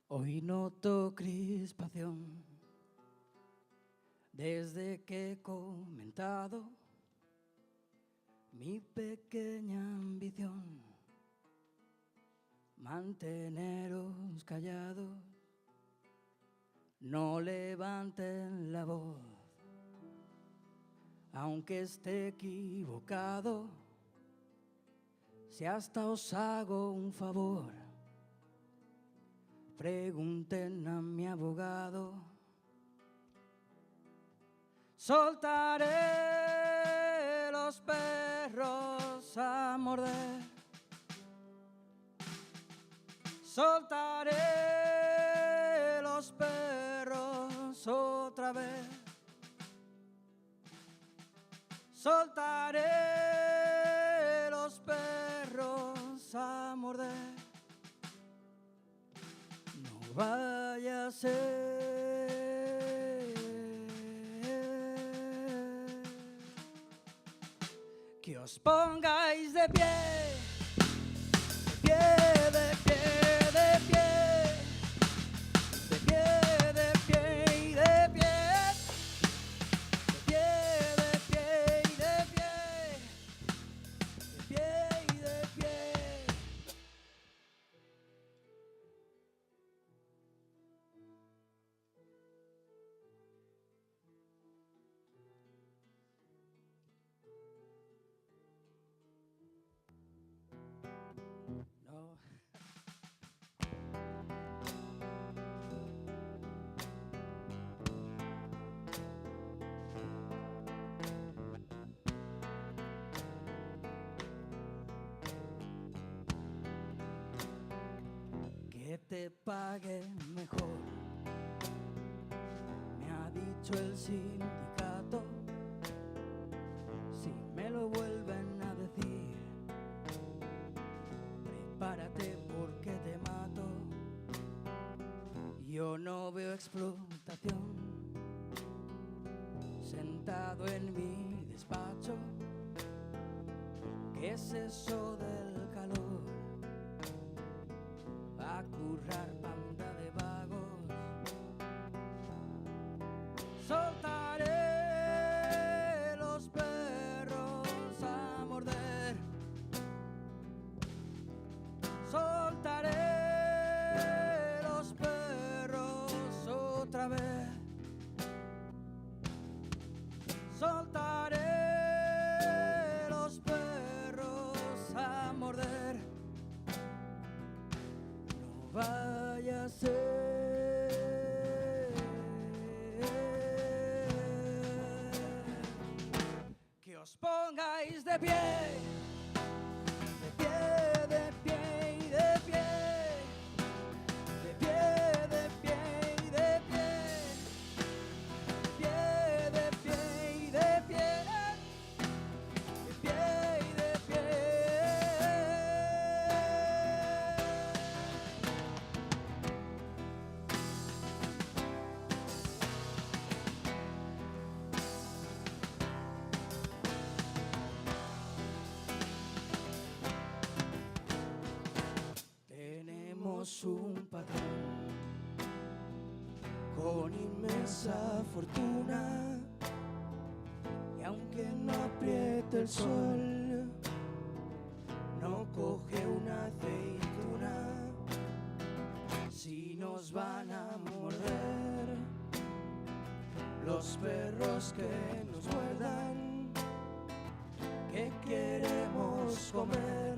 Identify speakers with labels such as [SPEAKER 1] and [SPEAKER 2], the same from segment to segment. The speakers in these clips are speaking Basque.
[SPEAKER 1] Hoy noto crispación desde que he comentado mi pequeña ambición, manteneros callados, no levanten la voz, aunque esté equivocado, si hasta os hago un favor, pregunten a mi abogado. Soltaré los perros a morder, soltaré los perros otra vez, soltaré los perros a morder. No vaya a ser que os pongáis de pie, de pie, de pie, de pie, de pie, de pie y de pie, de pie, de pie y de pie, de pie y de pie. No. Que te pague mejor, me ha dicho el sindicato. Si me lo vuelven a decir, prepárate porque te mato. Yo no veo explotación, sentado en mi despacho. ¿Qué es eso del calor? A currar, banda de vagos. Soltaré los perros a morder, soltaré los perros otra vez, soltaré los perros a morder. No vaya a ser que os pongáis de pie, de pie, de pie y de pie, de pie, de pie y de pie, de pie y de pie, de pie y de pie. Tenemos un patrón con inmensa fortuna y aunque no apriete el sol, no coge una aceituna. Si nos van a morder los perros que nos muerdan, ¿qué queremos comer?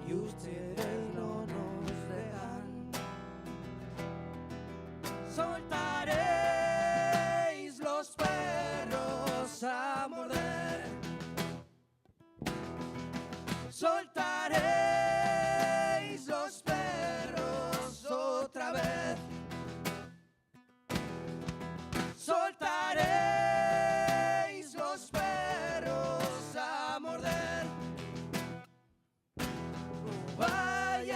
[SPEAKER 1] Y ustedes no nos dejan. Soltaréis los perros a morder, soltaréis los perros otra vez, soltaréis los perros a morder. No vaya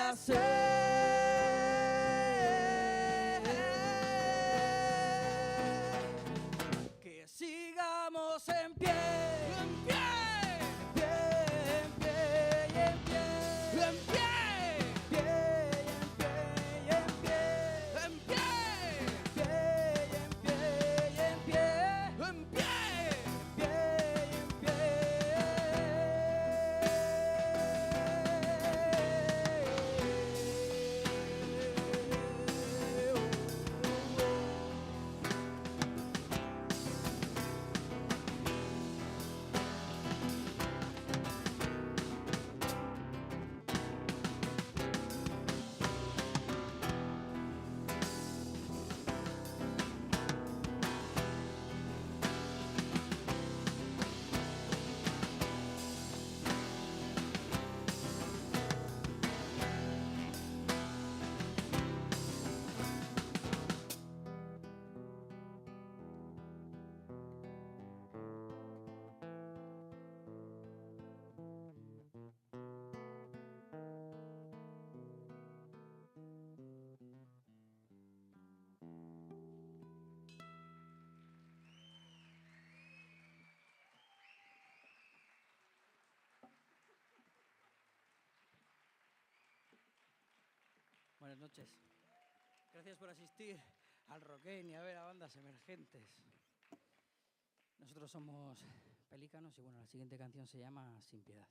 [SPEAKER 1] Buenas noches. Gracias por asistir al Rockén y a ver a bandas emergentes. Nosotros somos Pelícanos y bueno, la siguiente canción se llama Sin Piedad.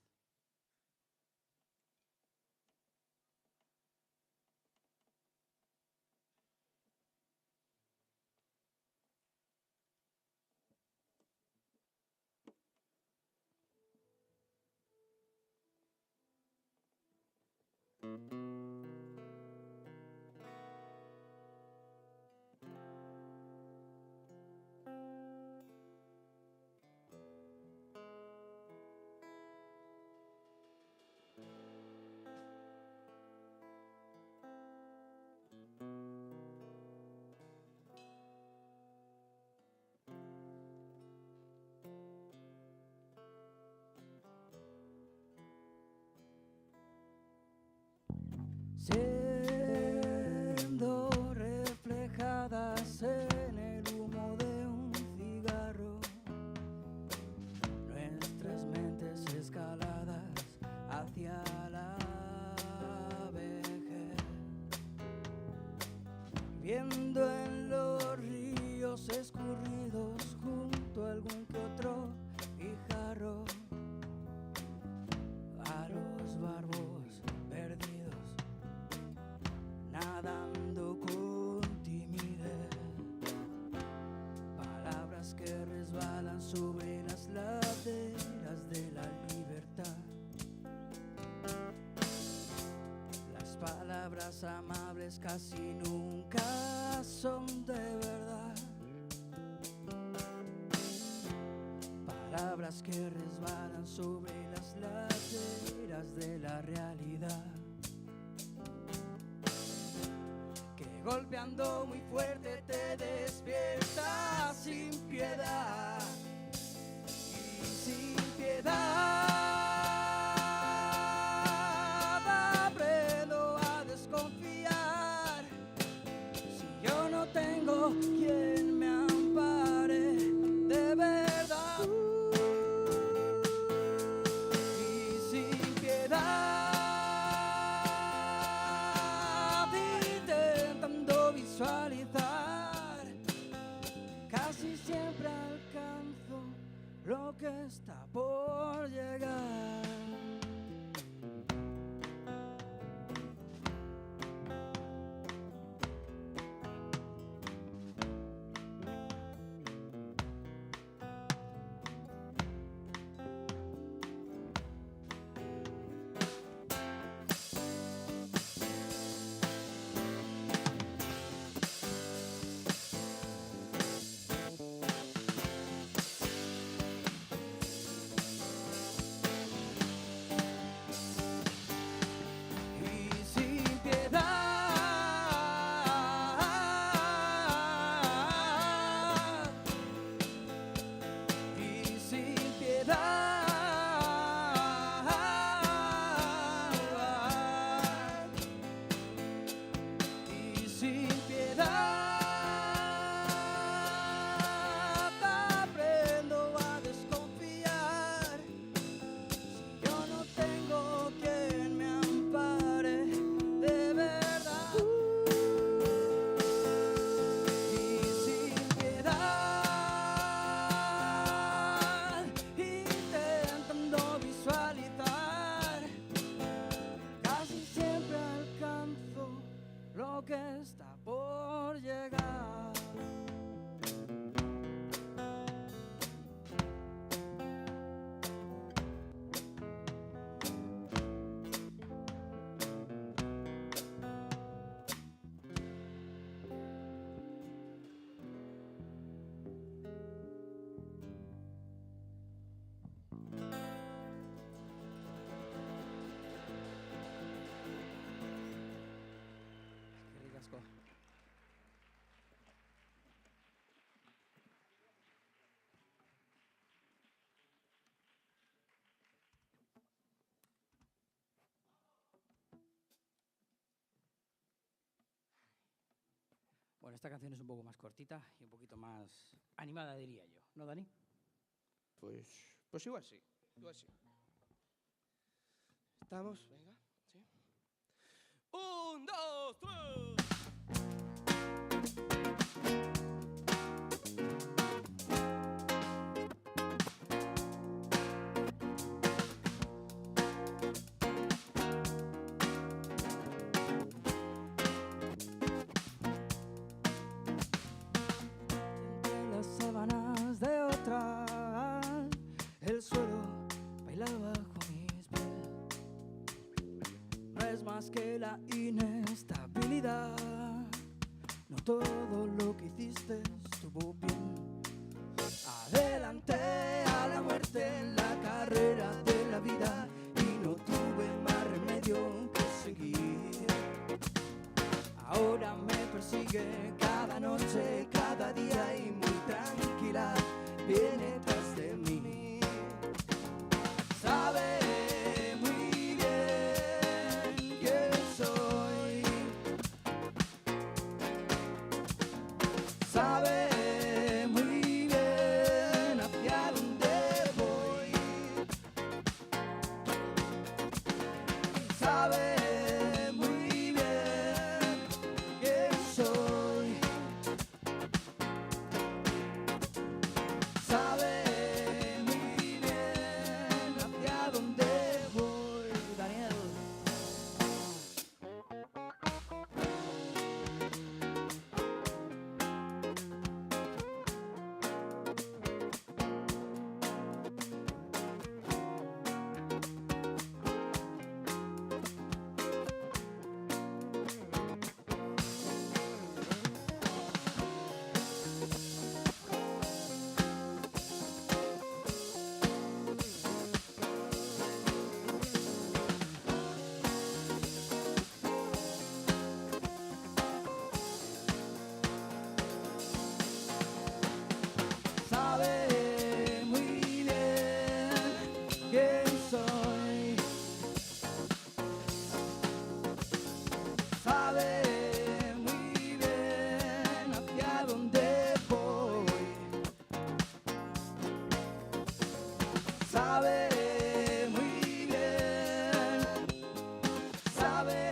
[SPEAKER 1] Siendo reflejadas en el humo de un cigarro, nuestras mentes escaladas hacia la vejez, viendo en los ríos escurridos junto a algún que otro guijarro, a los barbos perdidos nadando con timidez, palabras que resbalan sobre las laderas de la libertad, las palabras amables casi nunca son de verdad, palabras que resbalan sobre las laderas de la realidad, golpeando muy fuerte te despierta sin piedad y sin piedad aprendo a desconfiar si yo no tengo quien me ampare de verdad y sin piedad visualizar, casi siempre alcanzo lo que está por llegar. Bueno, esta canción es un poco más cortita y un poquito más animada, diría yo. ¿No, Dani?
[SPEAKER 2] Pues igual sí, igual sí. ¿Estamos? Venga, sí.
[SPEAKER 1] Un, dos, tres. Entre las sábanas de otra, el suelo bailaba bajo mis pies. No es más que la inestabilidad. No todo lo que hiciste estuvo bien. Adelanté a la muerte en la carrera de la vida y no tuve más remedio que seguir. Ahora me persigue cada noche, cada día y muy tranquila viene tras de mí. Sabe muy bien quién soy. Sabe muy bien hacia dónde voy. Sabe muy bien quién soy. Sabe muy bien hacia dónde voy. Daniel. Sabe muy bien quién soy. Sabe muy bien hacia dónde voy. Sabe muy bien. Sabe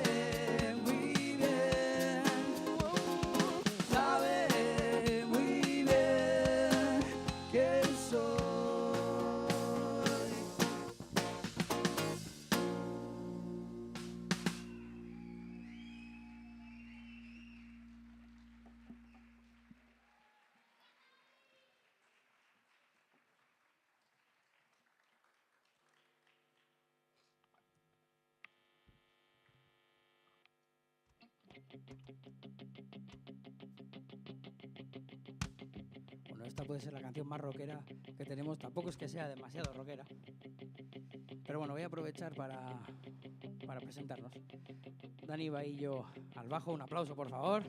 [SPEAKER 1] muy bien. Sabe muy bien quién soy. Bueno, esta puede ser la canción más rockera que tenemos. Tampoco es que sea demasiado rockera. Pero bueno, voy a aprovechar para presentarnos. Dani Bahillo al bajo, un aplauso por favor.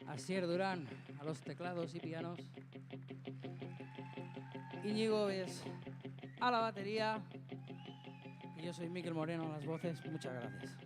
[SPEAKER 1] Asier Durán a los teclados y pianos. Íñigo es a la batería. Y yo soy Miquel Moreno a las voces. Muchas gracias.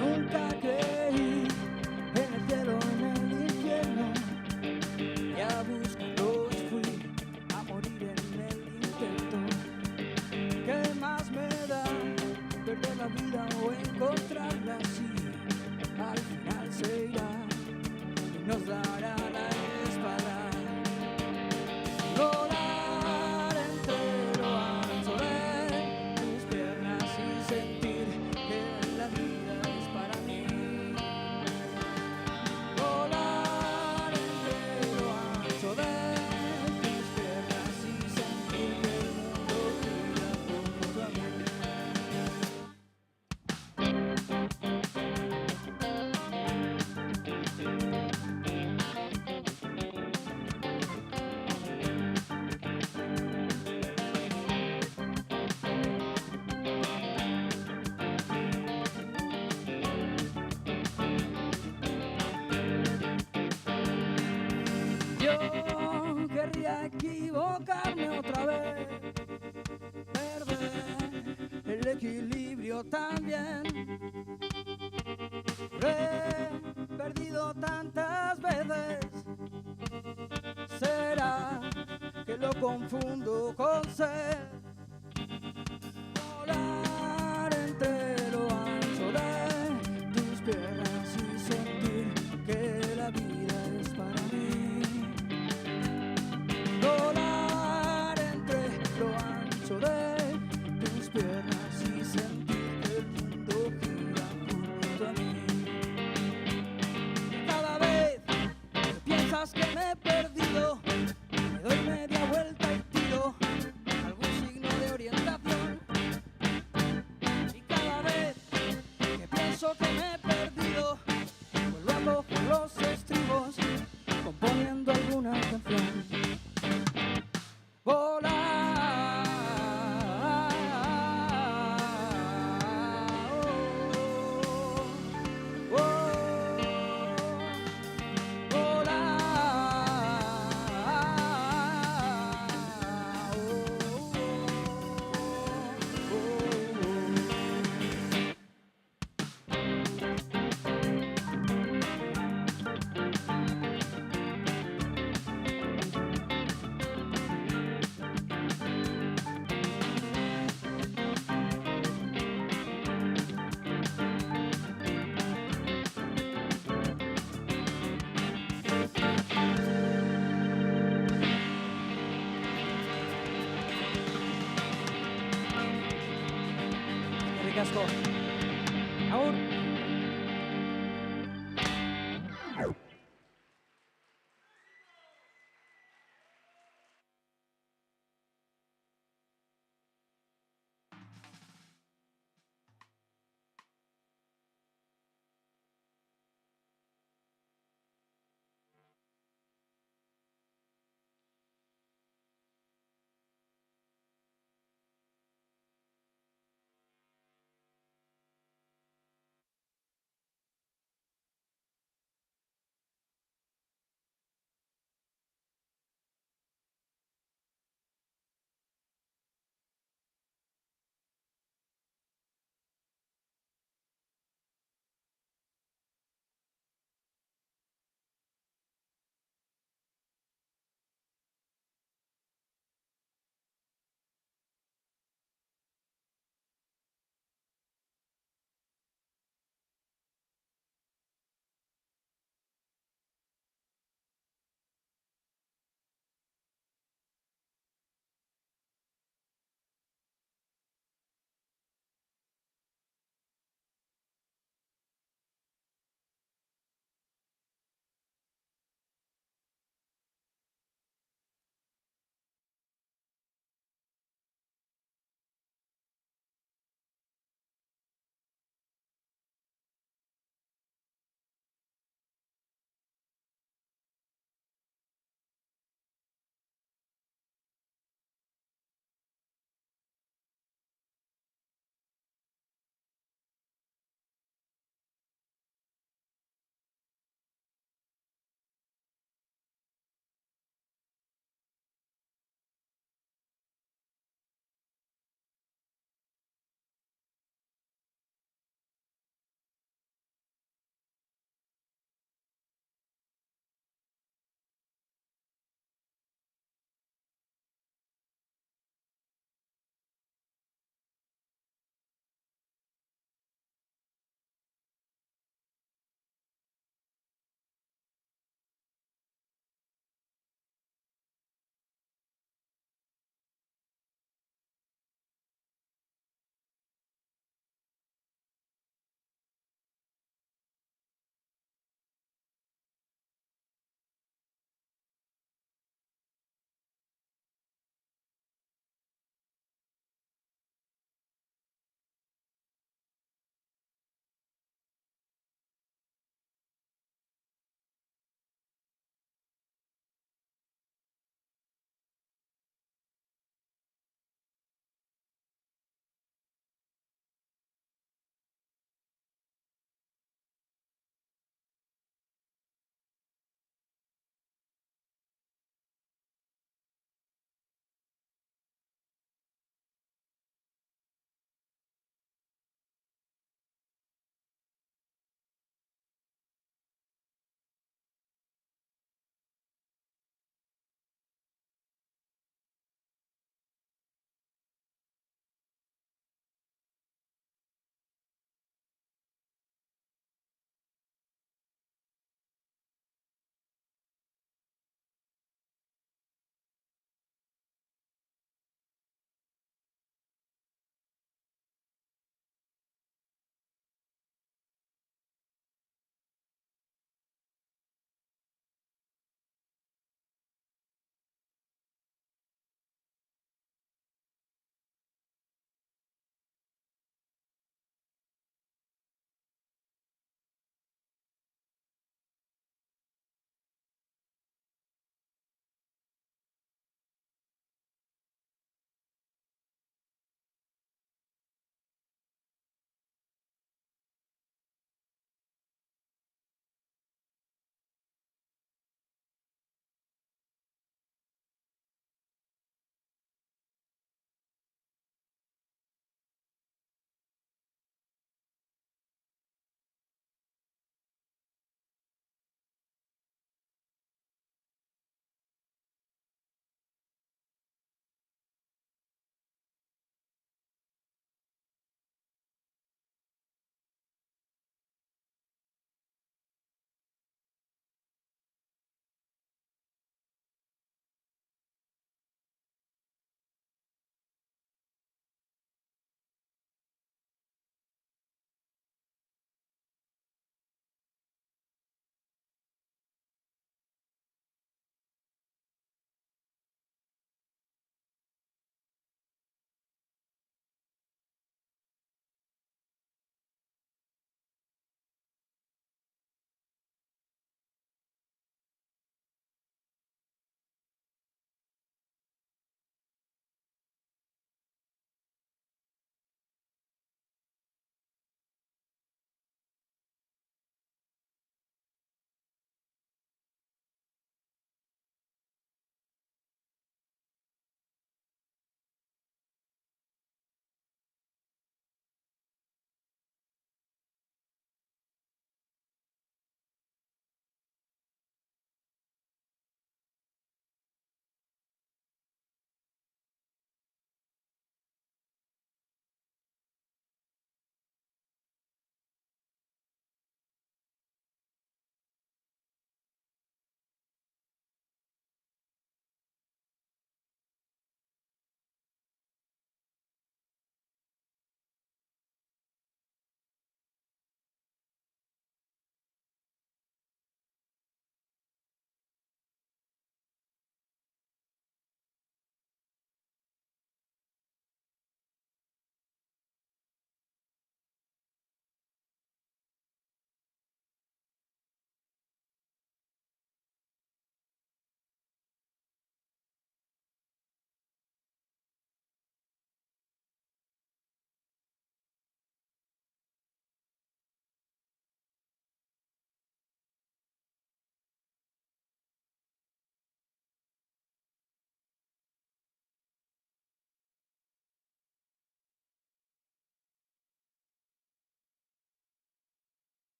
[SPEAKER 1] Nunca creí en el cielo. equilibrio también. Lo he perdido tantas veces. ¿Será que lo confundo con ser? Volar entre lo ancho de tus piernas y sentir que la vida es para mí. Volar entre lo ancho de tus piernas y sentir que el mundo gira junto a mí. Cada vez que piensas que me he perdido, me doy media vuelta y tiro algún signo de orientación. Y cada vez que pienso que me he perdido, vuelvo a coger los estribos componiendo alguna canción. Volar, oh, volar, Ricasco. Agur.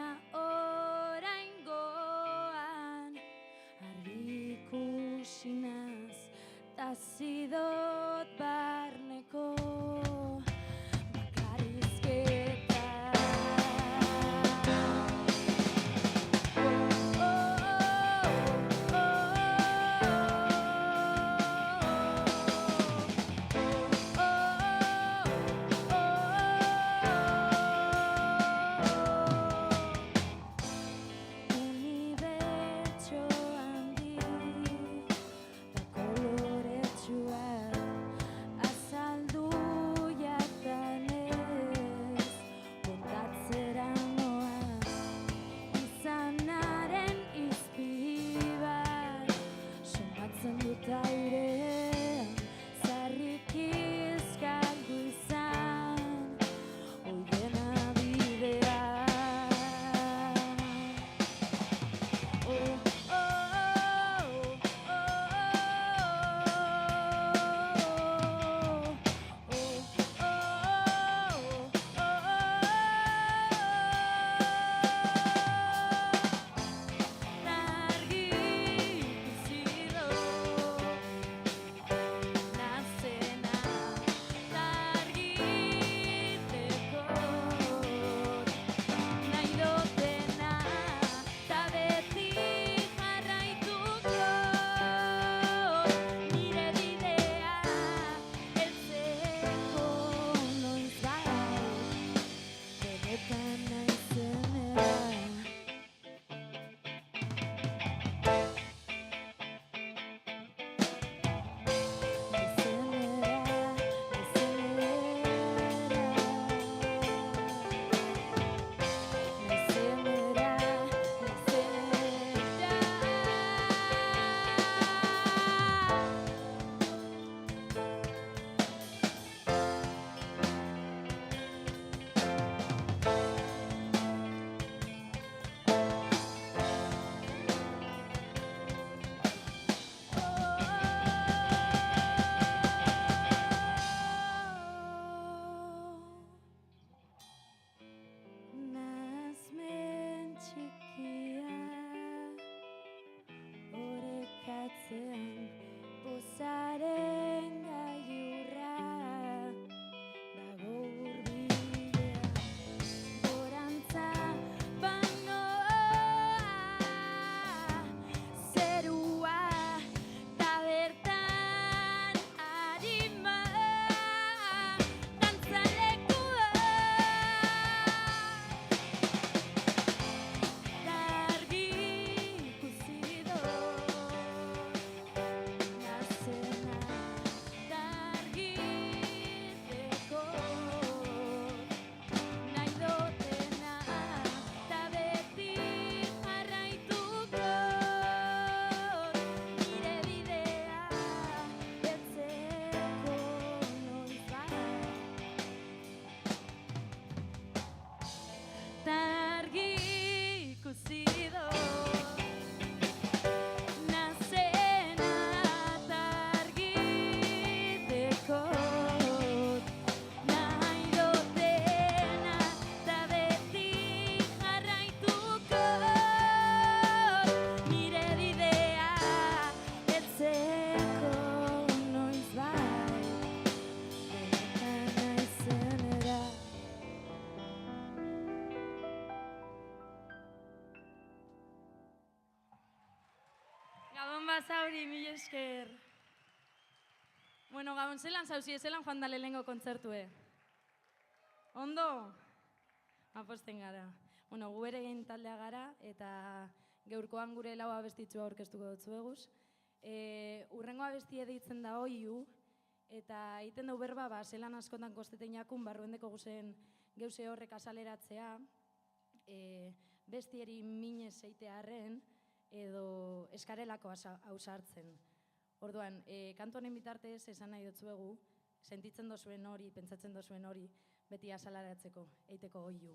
[SPEAKER 3] baina oraingoan argi ikusi naz tazidot barneko bakarrizketa. Unibertso handi da koloretsuak azaldu jatanez kontatzera noa izanaren izpiri bat somatzen dut airean zarrikiz galdu izan oidena bidea. Nazmen txikia orekatzean pozaren gailurra dago hurbilean gorantza banoa zerua ta bertan arima dantzalekua argi ikusi dut nazena argiteko nahi dutena ta beti jarraituko nire bidea heltzeko noizbait argi ikusi dut nazena argiteko nahi dutena ta beti jarraituko nire bidea heltzeko noizbait benetan naizenera. Gabon bazauri, mila esker. Bueno, Gabon zelan zauzi, zelan joan da lehenengo kontzertue? Ondo? Aposten gara. Bueno, gu ere egin taldea gara, eta geurkoan gure lau abestitzua aurkeztuko dutzueguz. Urrengo abestia deitzen da oiu, eta egiten du berba, zelan askotan kosteten jakun, barruendeko guzen geuse horrek azaleratzea, bestieri minez eitearren, edo eskarelako ausartzen. Orduan, kantu honen bitartez esan nahi dutzuegu, sentitzen dozuen hori, pentsatzen dozuen hori, beti azaleratzeko, eiteko oiu.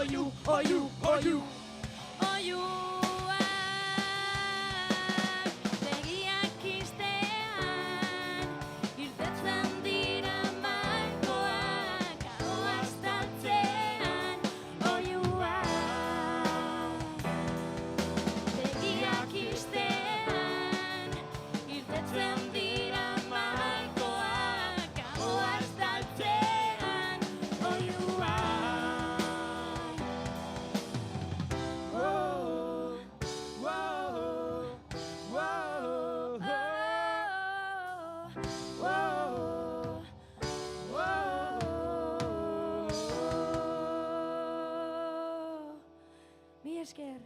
[SPEAKER 1] oiu, oiu, oiu.
[SPEAKER 3] Oiuak begiak ixtean, irtetzen dira malkoak, ahoa estaltzean. Oiuak begiak ixtean, irtetzen dira malkoak, ahoa estaltzean. Oiuak.
[SPEAKER 1] Whoa, whoa, whoa,
[SPEAKER 3] Mi esker.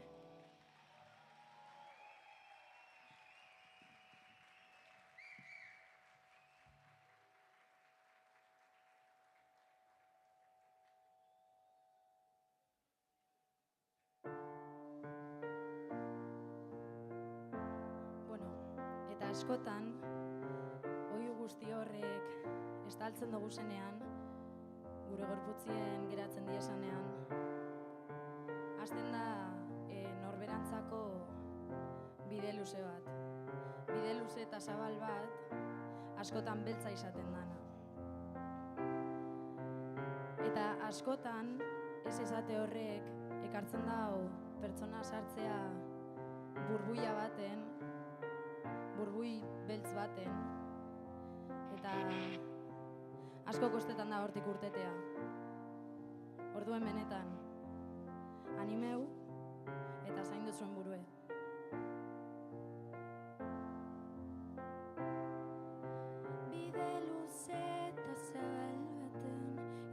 [SPEAKER 3] Bueno, eta askotan, oihu guzti horrek estaltzen dugu zenean, gure gorputzien geratzen diesanean, hasten da norberantzako bide luze bat. Bide luze eta zabal bat, askotan beltza izaten dana. Eta askotan, ez esate horrek, ekartzen dau pertsona sartzea burbuila baten, burbui beltz baten, eta asko kostetan da hortik urtetea. Orduen benetan, animeu eta zaindu zuen burue. Bide luze eta zabal baten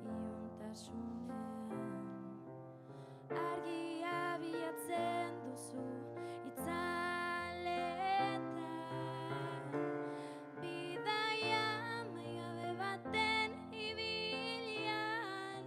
[SPEAKER 3] iluntasunean, argia bilatzen duzu itzaletan, bidaia amaigabe baten ibilian,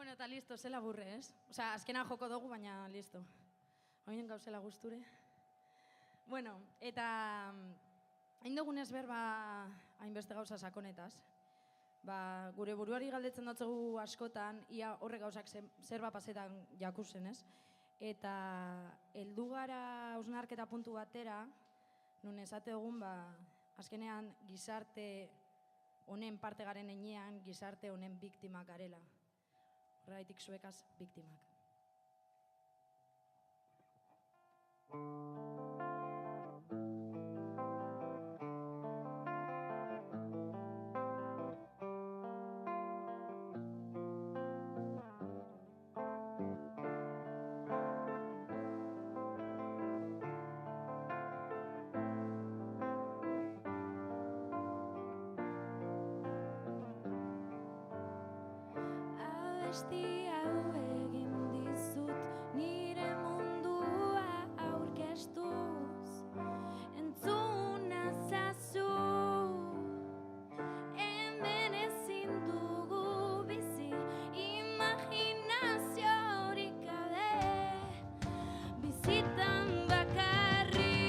[SPEAKER 3] Bueno, eta listo, zela burre, ez? Osea, azkena joko dugu, baina listo. Oinen gauzela gusture. Bueno, eta hain dugunez berba hainbeste gauza sakonetaz. Gure buruari galdetzen dutzugu askotan, ia horre gauzak zerba pasetan jakusen, ez? Eta heldu gara hausnarketa puntu batera, nun esate egun, azkenean gizarte honen parte garen enean, gizarte honen biktimak garela. Horregaitik zuekaz biktimak.
[SPEAKER 4] Abesti hau egin dizut nire mundua aurkeztuz, entzuna zazu, hemen ezin dugu bizi, imaginaziorik gabe, bizitan bakarrik.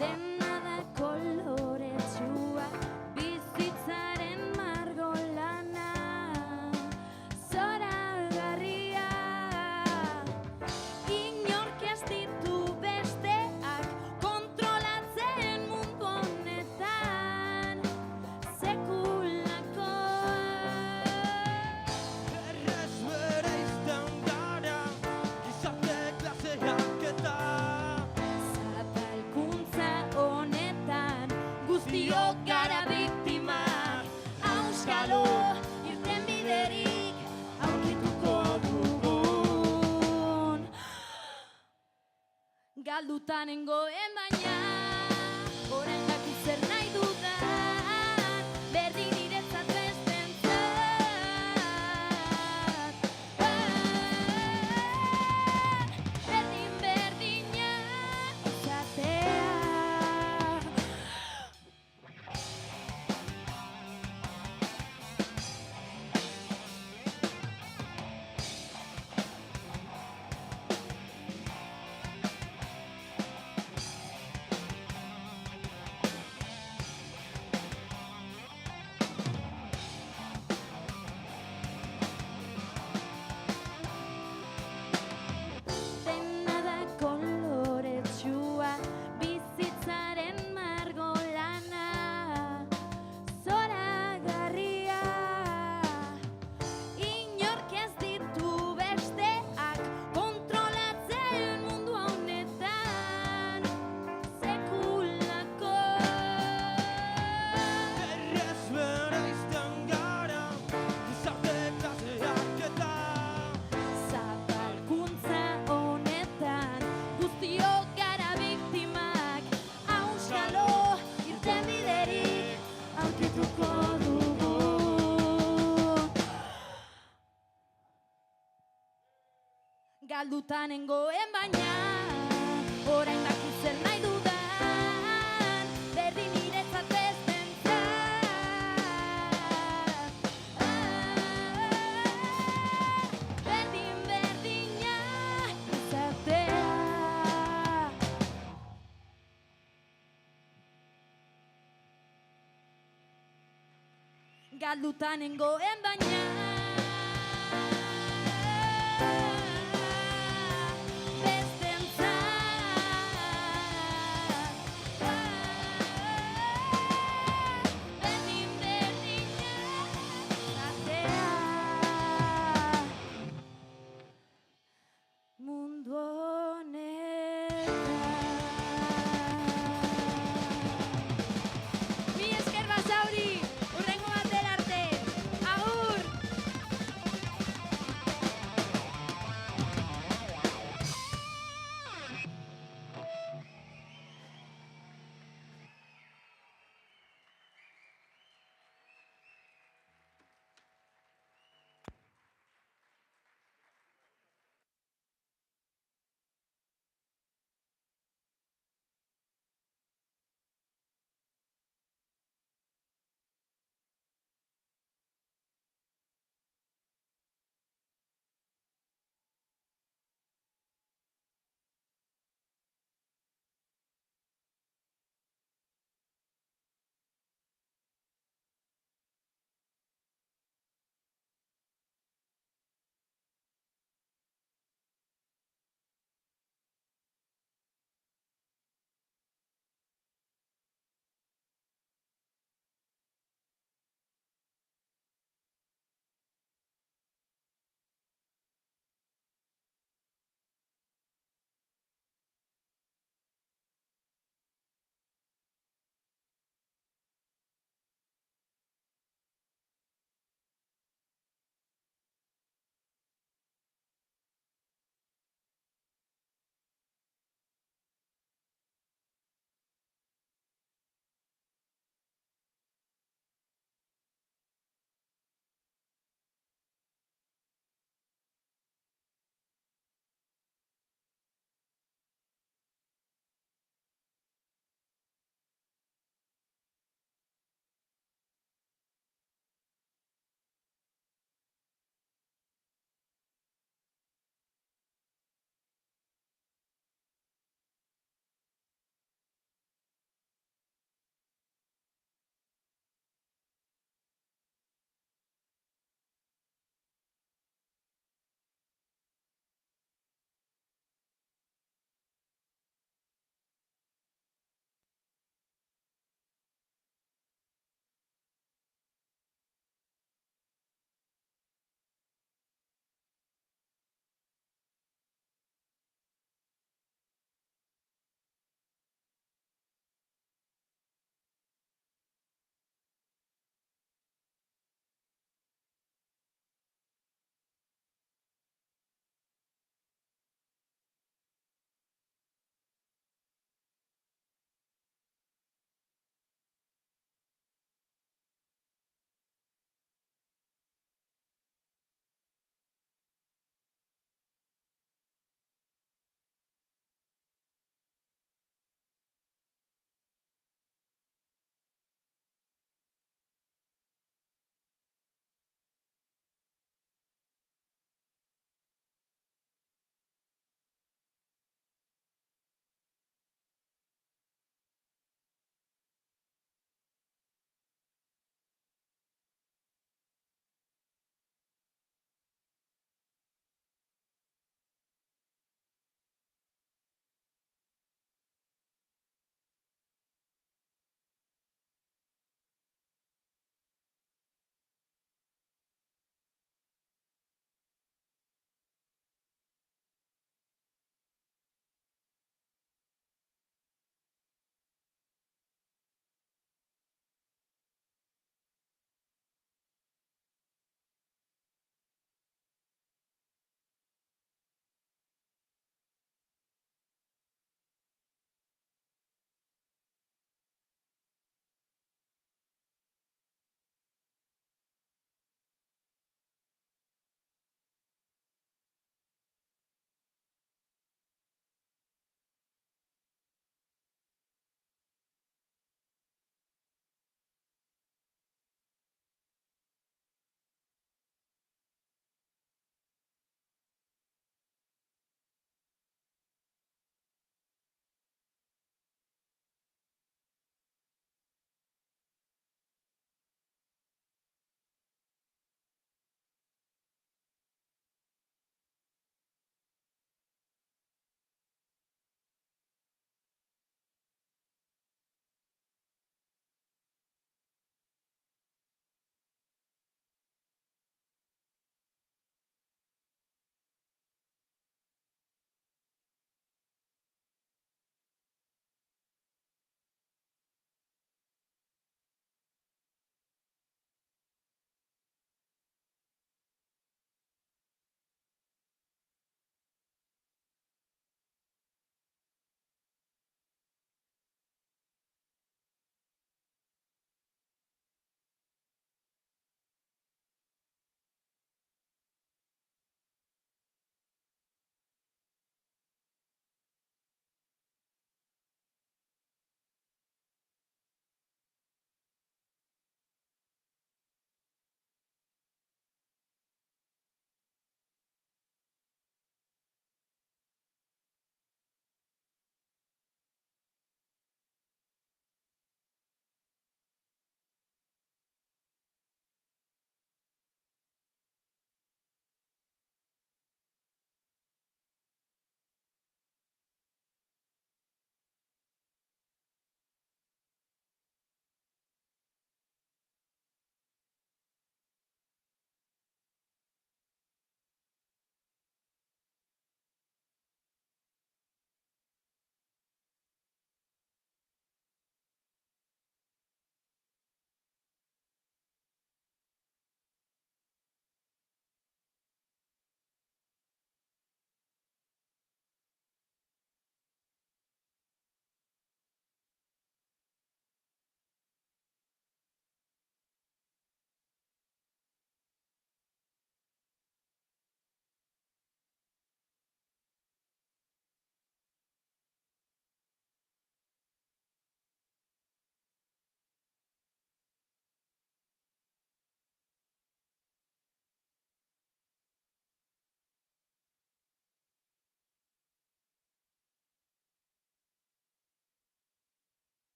[SPEAKER 4] Dena da koloretsua, bizitzaren margolana, zoragarria. Inork ez ditu besteak kontrolatzen mundu honetan, sekulakoak.
[SPEAKER 1] Errez bereizten gara, gizarte klaseak eta
[SPEAKER 4] Zapalkuntza honetan guztiok gara biktimak, auskalo irten biderik aurkituko dugun. Galduta nengoen baina, orain dakit zer nahi dudan, berdin niretzat bestentzat. Berdina izatea. Dena da koloretsua, bizitzaren margolana, zoragarria. Inork ez ditu besteak kontrolatzen mundu honetan, sekulakoak.
[SPEAKER 1] errez bereizten gara, gizarte klaseak eta
[SPEAKER 4] Zapalkuntza honetan guztiok gara biktimak, auskalo irten biderik aurkituko dugu. Galduta nengoen baina, orain dakit zer nahi dudan, berdin niretzat bestentzat. Berdina izatea. Galduta nengoen baina, mundu honetan. Mi esker Basauri, hurrengo batera arte. Agur!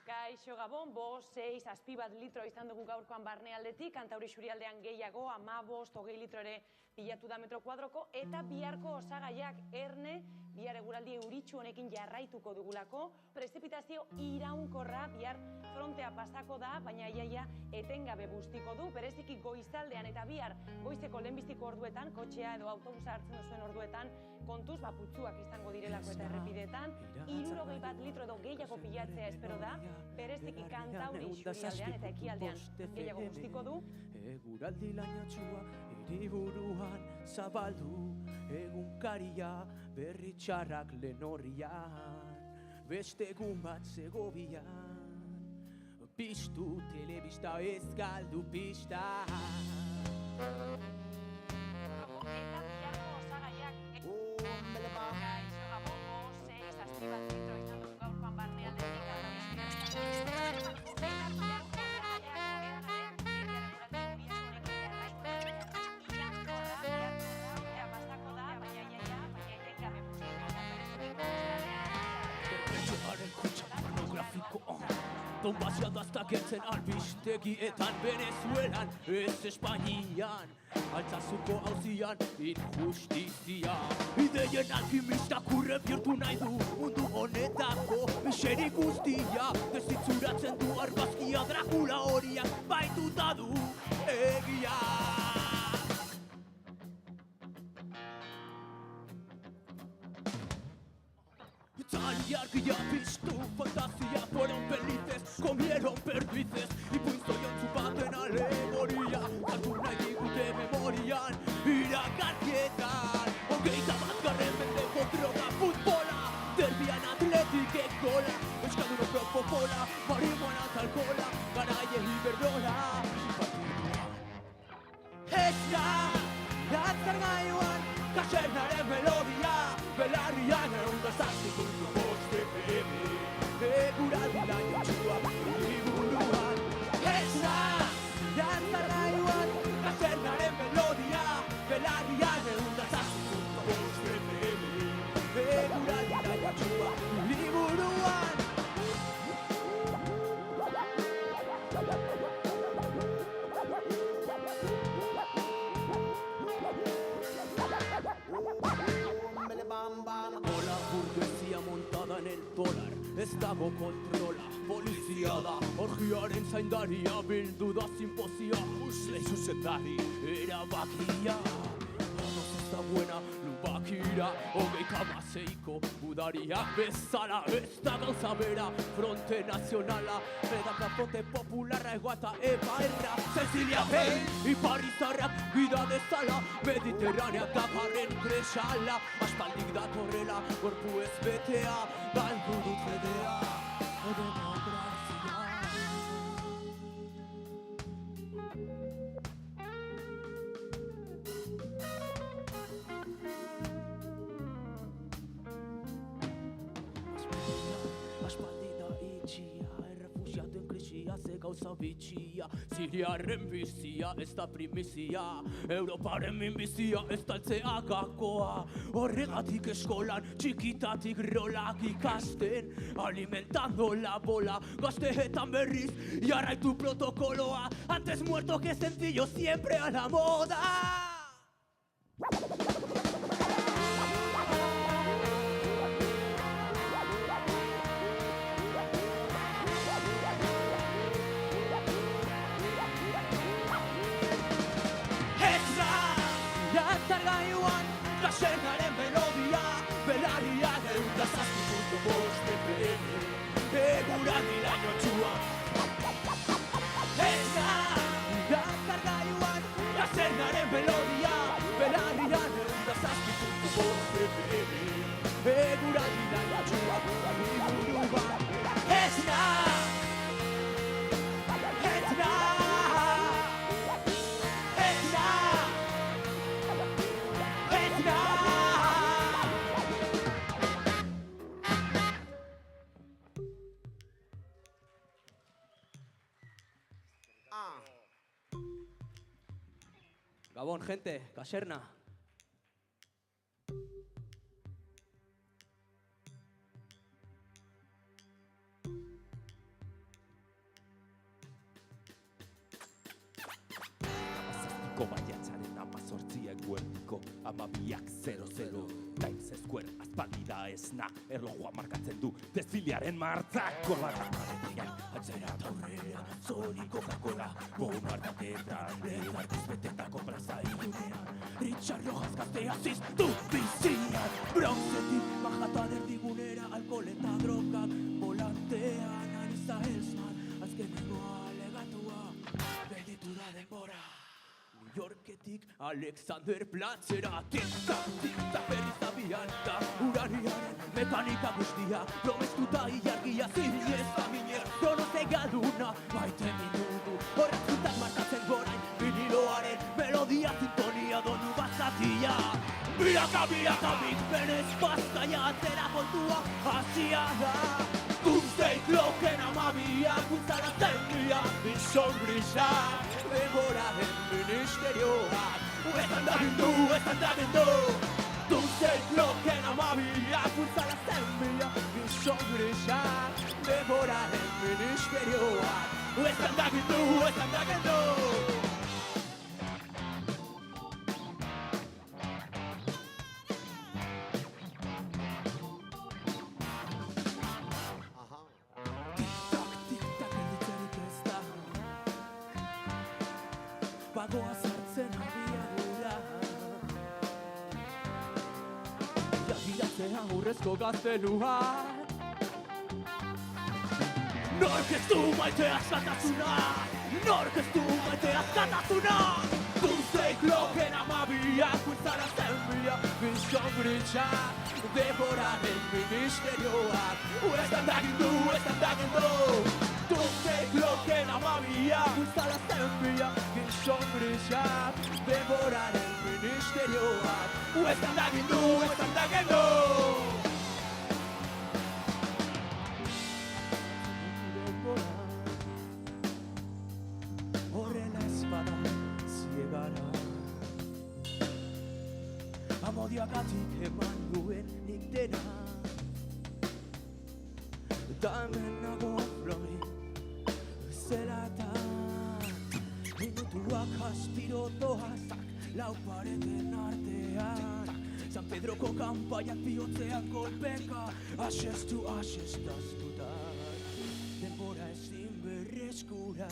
[SPEAKER 5] Kaixo Gabon, 6, 7 litro izan dugu gaurkoan barnealdetik, Kantauri Xurialdean gehiago, 15-20 litro ere bilatu da metro kuadroko, eta biharko osagaiak erne, bihar eguraldi euritsu honekin jarraituko dugulako, prezipitazio iraunkorra bihar frontea pasako da, baina iaia etengabe bustiko du, bereziki goizaldean eta bihar goizeko lehenbiziko orduetan, kotxea edo autobusa hartzen duzuen orduetan, kontuz, putzuak izango direlako eta errepideetan, 61 litro edo gehiago pilatzea espero da, bereziki Kantauri Xurialdean eta Ekialdean gehiago bustiko du.
[SPEAKER 1] Eguraldi lainotxua hiriburuan zabaldu, egunkaria berri txarrak lenorrian, beste egun bat Segovian, piztu telebista ez galdu pista.
[SPEAKER 5] Eta biharko osagaiak Kaixo Gabon, 6, 7 litro izan dugu gaurkoan barnealdetik,
[SPEAKER 1] Bombazia daztaketzen albistegietan Venezuelan, ez Espainian, Altsazuko auzian injustizia. Ideien alkimistak urre bihurtu nahi du mundu honetako miseri guztia. Dezitzuratzen du argazkia Dracula horiak baituta du egia. Italiarkia piztu, fantasia fueron felices, comieron perdices, ipuinzoiontzu baten alegoria, galdu nahi digute memorian, iragarkietan, 21. mendeko droga futbola, derbian atletikek gola, euskaldunok propopola, marihuana eta alkohola, garaie Iberdrola. Ez da, latzar gaioan, kasernaren melodia, belarrian €1.6 FM, eguraldi lainotxua hiriburuan. Ez da, latzar gaioan, kasernaren melodia, belarrian €1.6 FM, eguraldi lainotxua hiriburuan. Hola, burguesía montada en el dólar, ez dago kontrola, polizia da, orgiaren zaindaria, bildu da sinpozia, usle zuzendari, erabakia. Ados ez da buena, lubakira, 26ko udaria bezala, ez da gauza bera, fronte nazionala, redaka fronte popularra, egoa eta ebaerra, Cecilia Bell, iparrizarrak gida dezala, Mediterranea dakarren kresala, aspaldik datorrela, gorpu ez betea, galdu dut fedea, demokrazia. Aspaldi da itxia, errefusiatuen krisia, ze gauza bitxia, Siriarren bizia, ez da primizia, Europaren minbizia, ez taltzea gakoa, horregatik eskolan, txikitatik rolak ikasten, alimentando la bola, gazteetan berriz, jarraitu protokoloa, antes muerto que sencillo, siempre a la moda. Kasernaren melodia, belarrian €1.6 FM, eguraldi lainotxua. Ez da, latzar gaioan, kasernaren melodia, belarrian €1.6 FM, eguraldi lainotxua, hiriburuan. Ez da, ez da. Gabon, gente, kaserna.
[SPEAKER 6] 12:00 Times Square aspaldi da esna erlojua markatzen du desfilearen martzak korbatak maletrian atzera eta aurrera zoni Coca-Cola bombardaketan lehenartiz betetako plaza ilunean Richard Rojas gaztea ziztu bizian Bronzetik Manhattan erdigunera alkohol eta drogak volantean Anissa Elsman azkeneko alegatua gelditu da denbora New Yorketik Alexander Platzera Tik-tak berriz abian da uraniaren mekanika guztia promestuta ilargia zinez aminez donoze galduna maite minutu horretzutak markatzen gorain viniloaren melodia sintonia donu bazatia Biraka bik berez paskaia atzera kontua hasia da Doomsday Clocken amabiak utzalatzen dira Bizon grisak denboraren ministerioak Uetan da gindu Doomsday Clocken amabiak utzalatzen dira Bizon grisak denboraren ministerioak Uetan da gindu Bagoa sartzen abiadura Jagiratzea urrezko gaztelua Nork ez du maite askatasuna Doomsday Clocken amabiak utzalatzen bila Bizon gritxak deboraren ministerioak Uestan da gindu Doomsday Clocken amabiak utzalatzen bila Bizon gritxak deboraren ministerioak Uestan da gindu Horrela espada ziegara Amodiagatik eman duen nik dena Da hemen nago flori zelata Minutuak aspiro doazak lau pareten artean San Pedroko kanpaiak bihotzean kolpeka Ashes to ashes daztuta Denbora ezin berreskura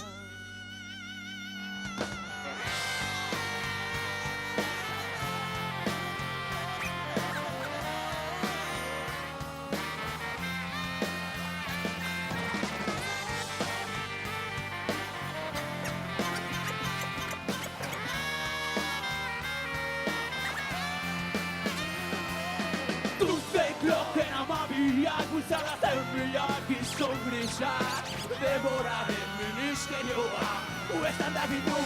[SPEAKER 6] Doomsday Clocken amabiak utzalatzen bila Gizon grisak deboraren ministerioak Uestan da gindu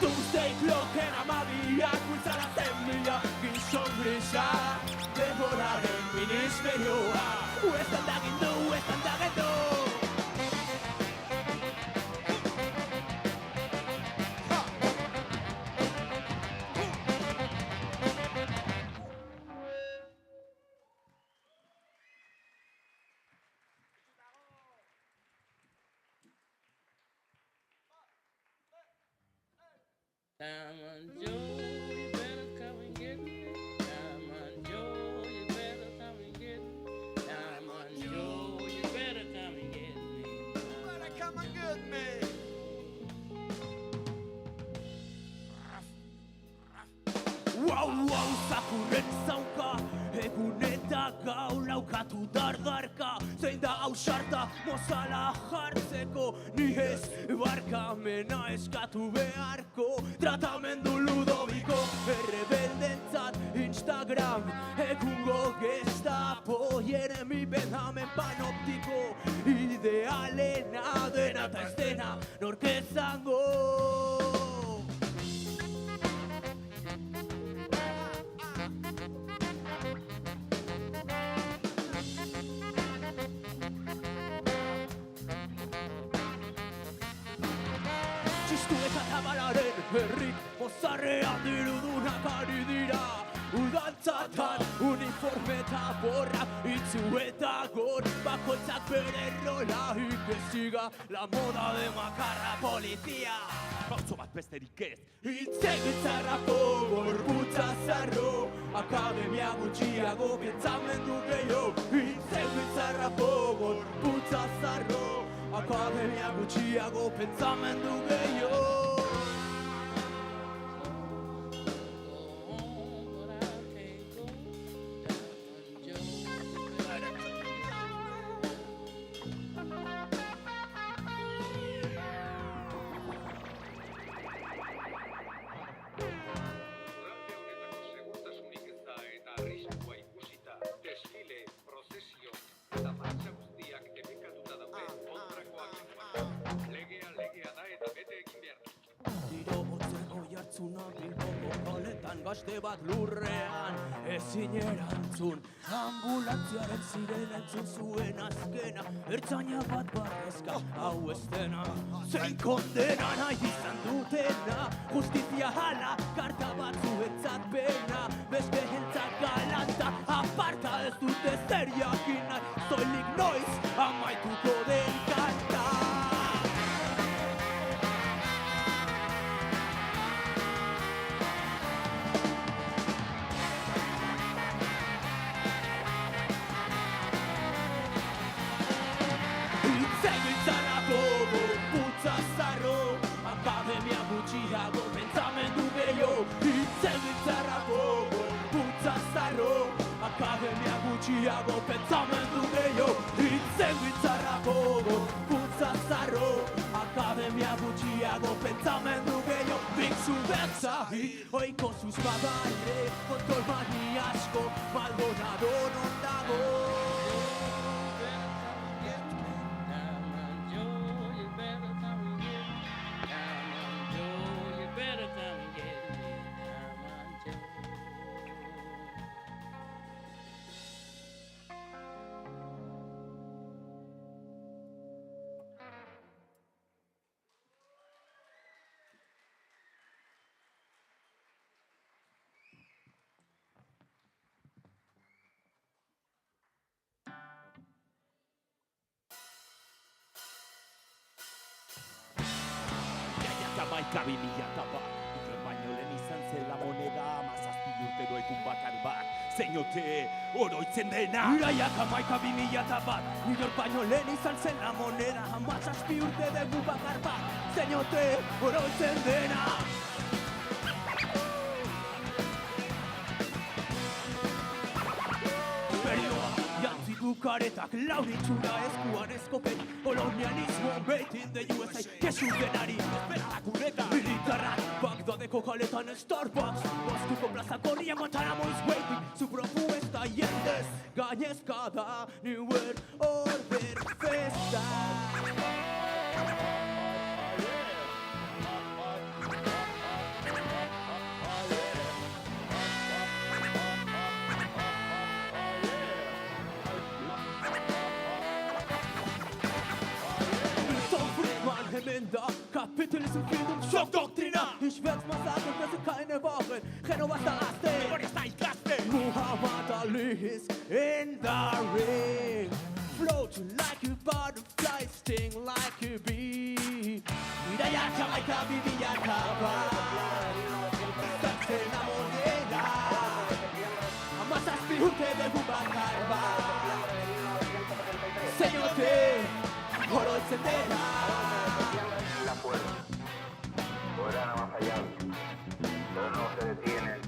[SPEAKER 6] Doomsday Clocken amabiak utzalatzen bila Gizon grisak deboraren ministerioak Uestan da gindu
[SPEAKER 7] Diamond Joe, you better come and get me. Diamond Joe, you better come and get me. Diamond Joe, you better come and get me. You better come and get me.
[SPEAKER 6] Wow, zakurren zauka, egun eta gau laukatu dardarka Zein da ausarta mozala jartzeko, ni ez barkamena eskatu beharko Tratamendu ludobiko, errebeldentzat Instagram Egungo gestapo, Jeremy Benjamin panoptiko Idealena dena eta ez dena nork ezango Txistu eta tabalaren herrik mozarrean dirudunak ari dira Udantzatan uniforme eta borrak itzu eta gor Bakoitzak bere rola que siga la moda de makarra polizia. Gauzo bat besterik ez. Itzegitzarrako gorputza zarro, akademia gutxiago pentsamendu gehiago. Itzegitzarrako gorputza zarro, akademia gutxiago pentsamendu gehiago. Gazte bat lurrean ezin erantzun, ambulantziaren ziren entzun zuen azkena, ertzaina bat barrezka hau ez dena. Zein kondena nahi izan dutena, justizia hala karta batzuentzat pena, besteentzat galanta aparta, ez dute zer jakin nahi, soilik noiz amaituko den kanta. Akademia gutxiago pentsamendu gehiago. Itzegitzarrako gorputza zarro, akademia gutxiago pentsamendu gehiago. Itzegitzarrako gorputza zarro, akademia gutxiago pentsamendu gehiago. Biksu beltza oiko zuzbada ere, kontrol mani asko, Maldonado non dago. Jamaika 2001, Iker baino lehen izan zen la moneda, 17 urtero egun bakar bat, zein ote oroitzen dena. Iraiak 2001, Iker baino lehen izan zen la moneda, 17 urte dugu bakar bat, zein ote oroitzen dena. Karetak lauritxura eskuan eskopet, kolonialismo made in the USA, kesu denari espera kureta. Militarrak Bagdadeko kaletan Starbucks, Moskuko plaza Korea Guantanamo is waiting. Su propuesta jendez gainezka da, New World Order festa. Hemen da, Kapitalismus bildet Schockdoktrina. Ich werd's mal sagen, das sind keine Wochen. Reno was da hast du? Memoria está Klasse. Muhammad Ali is in the ring. Float like a butterfly, sting like a bee. Iraiak Jamaika 2001, izan zen la moneda, 17 urte dugu bakar bat, zein ote oroitzen dena.
[SPEAKER 8] Podrán más allá, pero no se detienen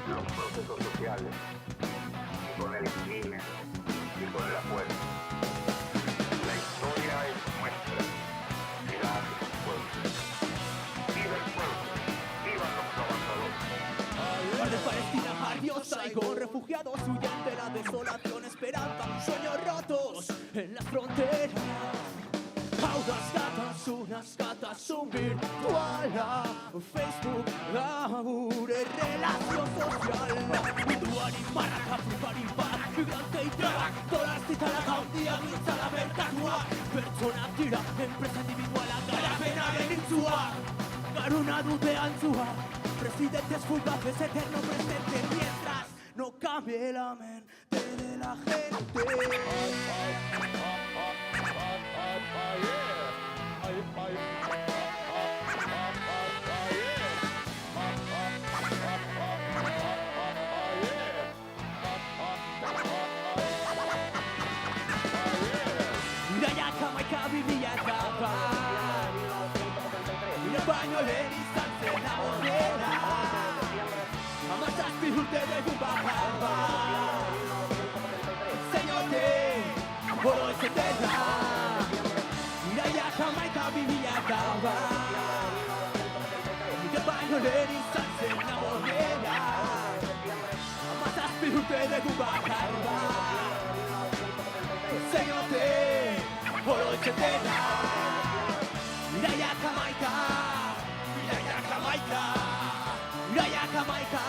[SPEAKER 8] los procesos sociales, ni con el crimen, ni con la fuerza. La historia es nuestra, será de su pueblo. ¡Viva el pueblo! ¡Vivan los trabajadores!
[SPEAKER 6] De Palestina, Dios Saigon, refugiados huyen de la desolación, esperanza, sueños rotos en las fronteras. Askatasun virtuala, Facebook gure relazio soziala. Munduari marrak, Afrikari bat, migrantei trabak, dolaztitalak handia gintzala merkatuak. Pertsonak dira, enpresa individuala, garapenaren intzua. Garuna dute antzua, presidentes fugaces, eterno presente, mientras no cambie la mente de la gente. baino lehen izan zen amorrera. Amazazpi urte dugu bakar bat. Zeinote, oroitzeten da. Iraiak 11.000 bat. Nire baino lehen izan zen amorrera. Amazazpi urte dugu bakar bat. Zeinote, oroitzeten da. Iraiak 11, iraiak 11, iraiak 11,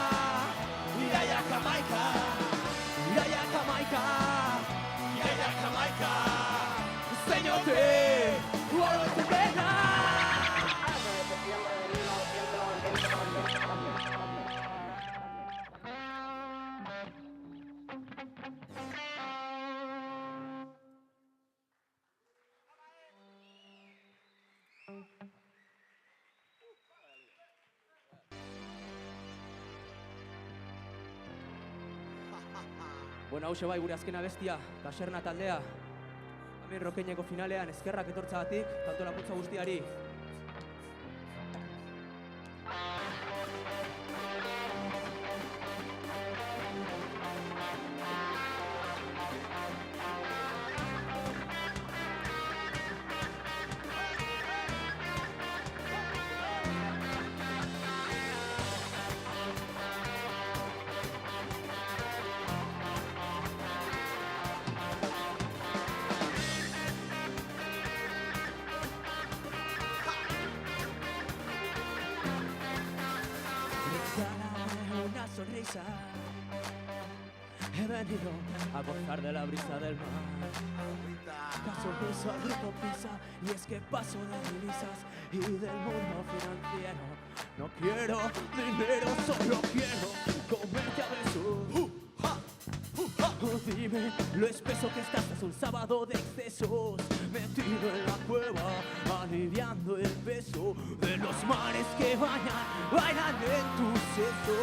[SPEAKER 6] iraiak 11, iraiak 11, iraiak 11, zeinote, oroitzeten da.
[SPEAKER 9] Bueno, hause bai gure azkena bestia, Taserna taldea. Hemen Rokeineko finalean eskerrak etortzagatik, tanto lapuntza guztiari.
[SPEAKER 6] Regálame una sonrisa. He venido a gozar de la brisa del mar. Caso piso al grupo pisa, y es que paso de divisas y del mundo financiero. No quiero dinero, solo quiero comerte a besos. Dime lo espeso que estás, es un sábado de excesos. Metido en la cueva, aliviando el peso de los mares que bailan en tu seso.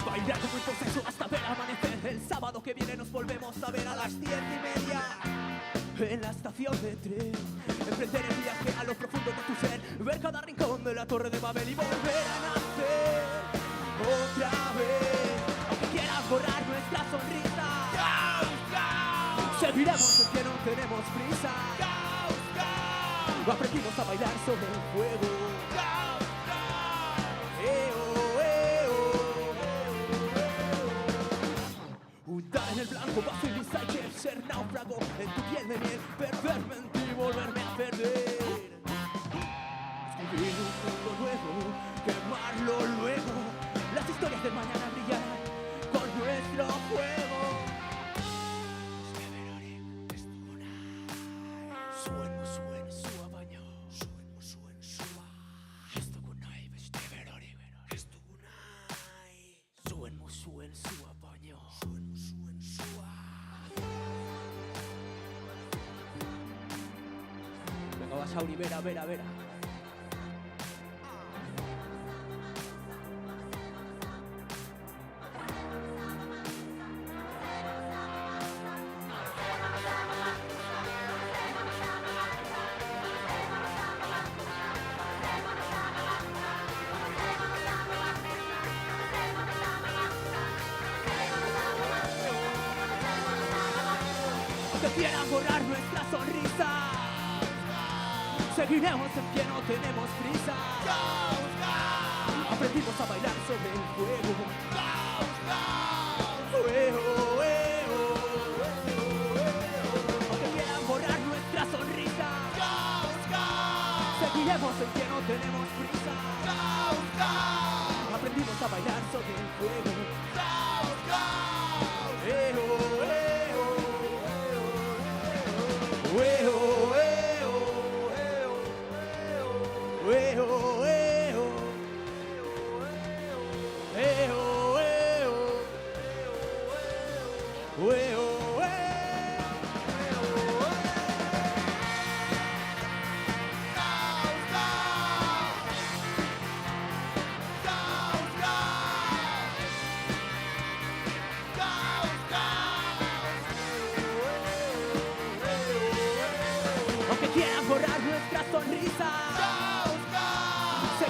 [SPEAKER 6] Bailar como el proceso hasta ver amanecer. El sábado que viene nos volvemos a ver a las 10:30 en la estación de tren. Emprender el viaje a lo profundo de tu ser. Ver cada rincón de la Torre de Babel y volver a nacer otra vez. Aunque quieras borrar nuestra sonrisa, seguiremos en que no tenemos prisa. Aprendimos a bailar sobre el fuego. Hundar en el blanco, vaso y Versace, ser náufrago en tu piel de miel, perderme en ti y volverme a perder. Escribir un mundo nuevo, quemarlo luego. Las historias del mañana brillarán con nuestro juego. Venga, vas a vera, vera, vera. Que quieran borrar nuestra sonrisa, seguiremos en pie, no tenemos prisa. Aprendimos a bailar sobre el fuego. Que quieran borrar nuestra sonrisa, seguiremos en pie, no tenemos prisa. Aprendimos a bailar sobre el fuego.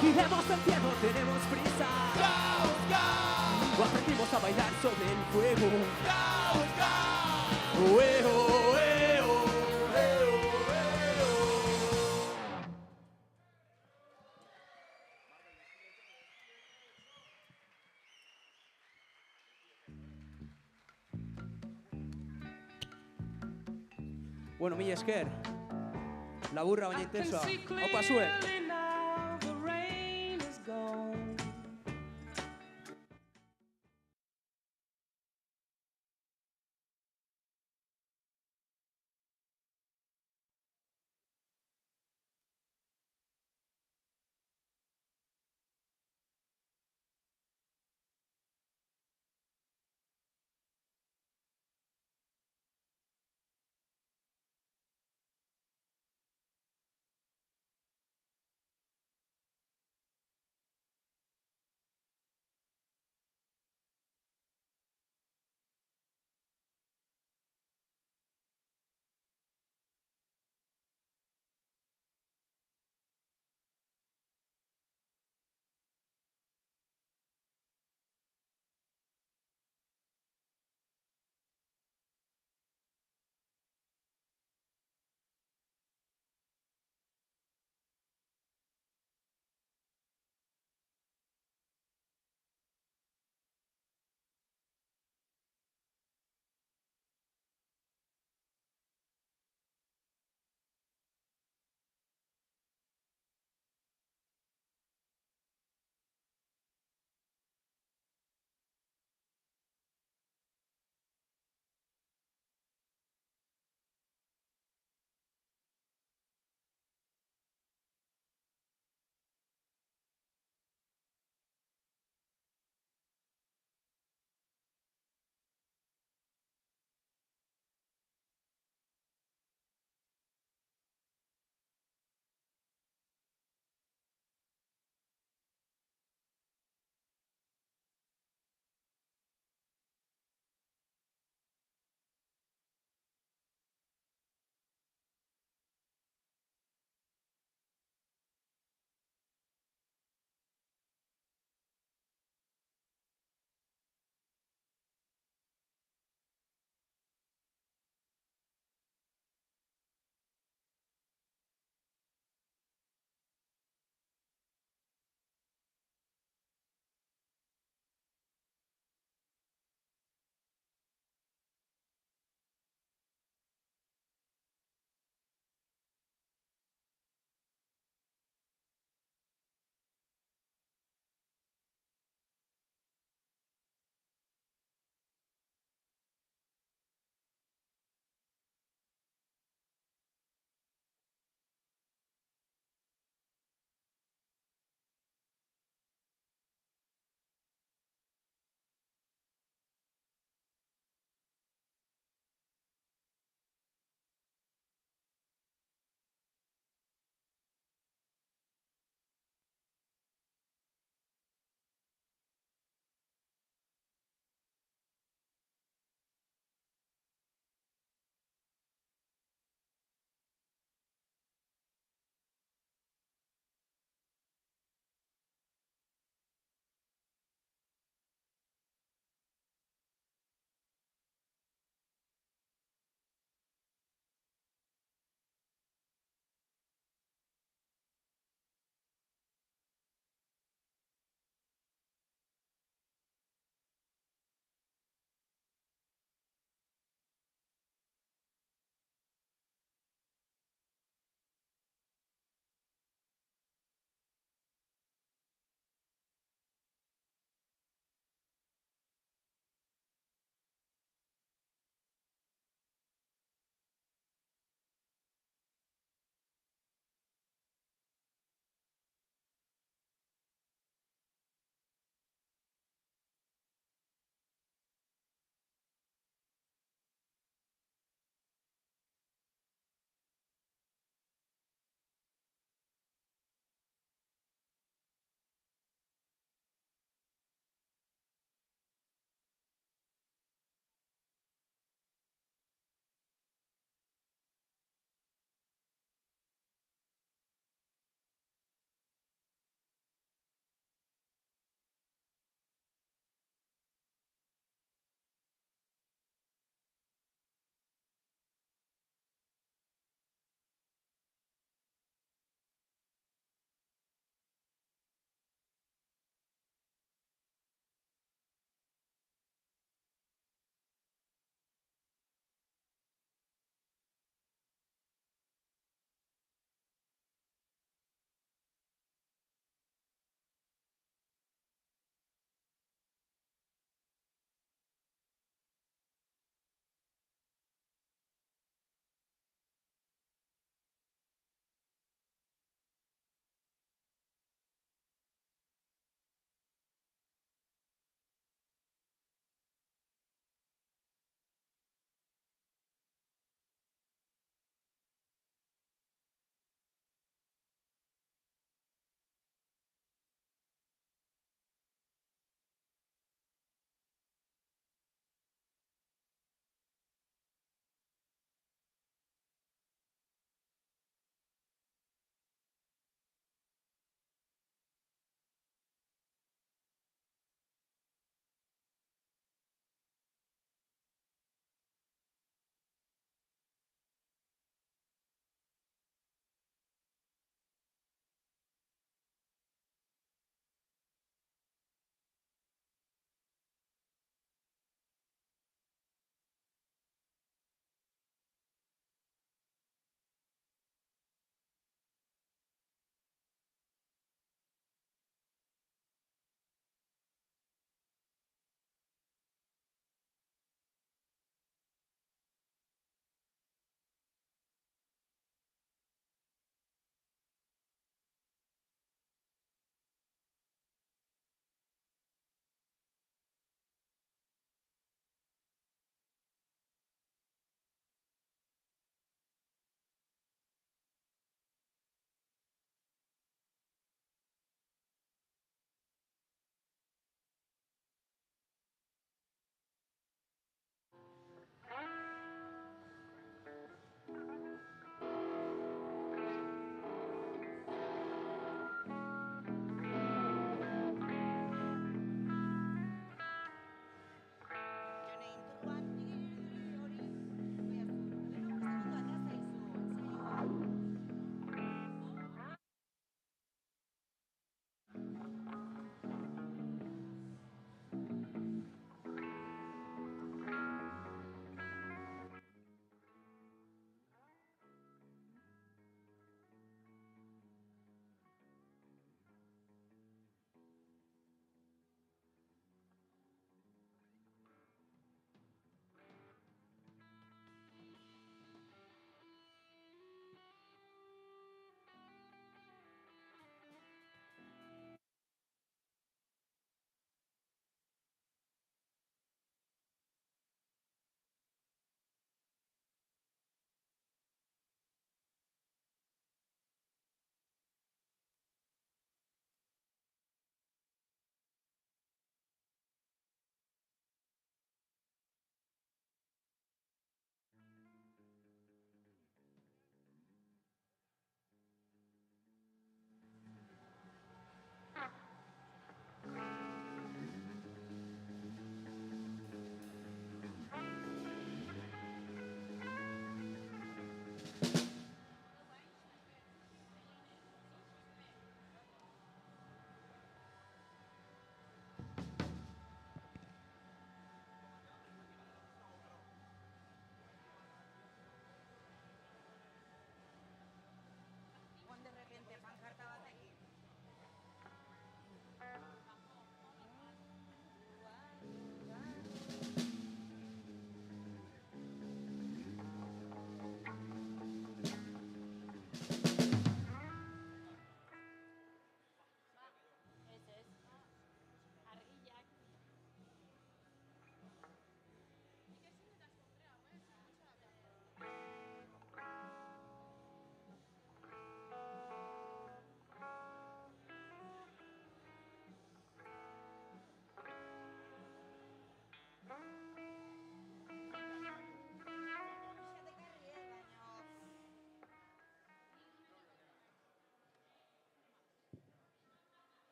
[SPEAKER 9] Seguiremos el tiempo, tenemos prisa. O aprendimos a bailar sobre el fuego. Bueno, mila esker. Laburra baina intensoa. Haupa zuek.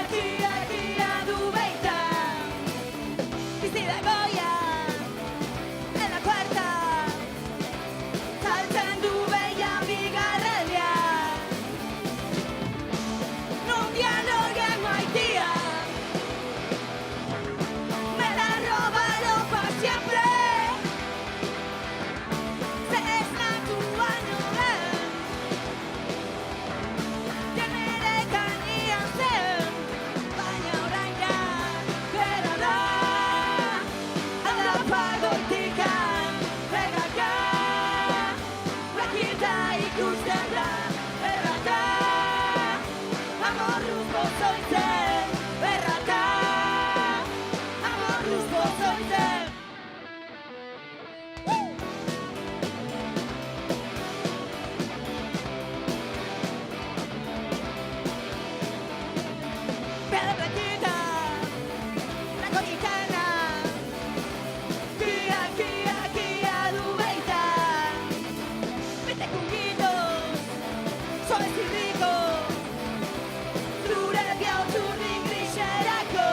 [SPEAKER 4] Kia du beitan bizi da goia en la cuarta saltzen du beian bigarrelia non dialoga maitia me la robaron para siempre se es natuano genere gainean zen baina orain ja bera da aldapagoitikan erraka lakita ikusten da erraka amorruz gozoitzen erraka amorruz gozoitzen Bella platita, napolitana, Kia du beitan vete conguitos, suaves y ricos zure biauturrik griserako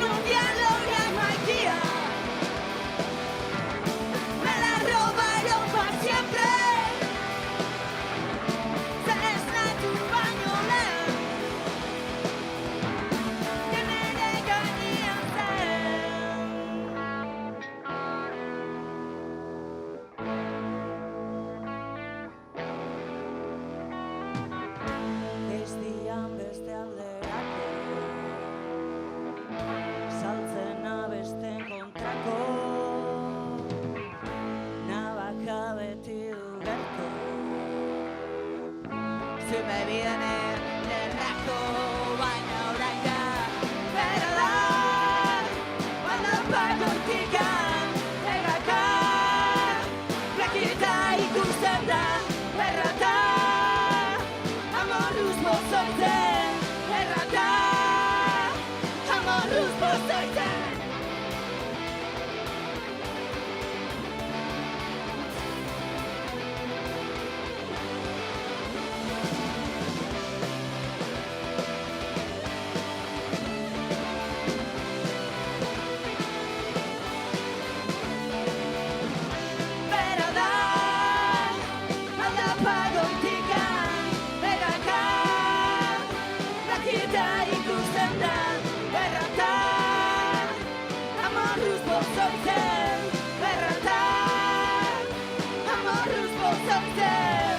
[SPEAKER 4] non dialoga maitia me la robaron para siempre se esnatu baino lehen genere gainean zen ez dian beste alderako saltzen abesten kontrako nabaka beti du gertu zume bidenen lerrako baina orain ja bera da aldapagoitikan erraka lakita ikusten da erraka amorruz gozoitzen erraka amorruz gozoitzen bera da aldapagoitikan erraka lakita ikusten da erraka amorruz gozoitzen erraka amorruz gozoitzen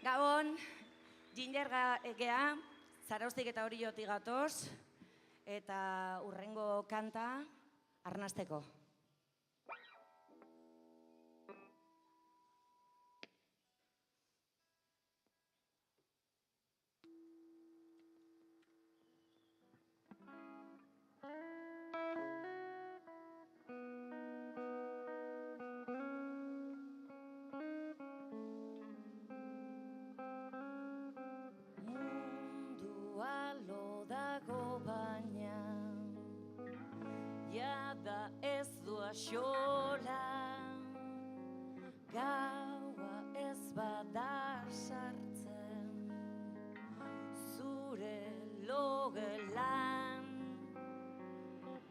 [SPEAKER 4] Gabon, Ginger gea, Zarauztik eta Oriotik gatoz, eta hurrengo kanta arnasteko. Mundua lo dago baina jada ez du axola gaua ez bada sartzen zure logelan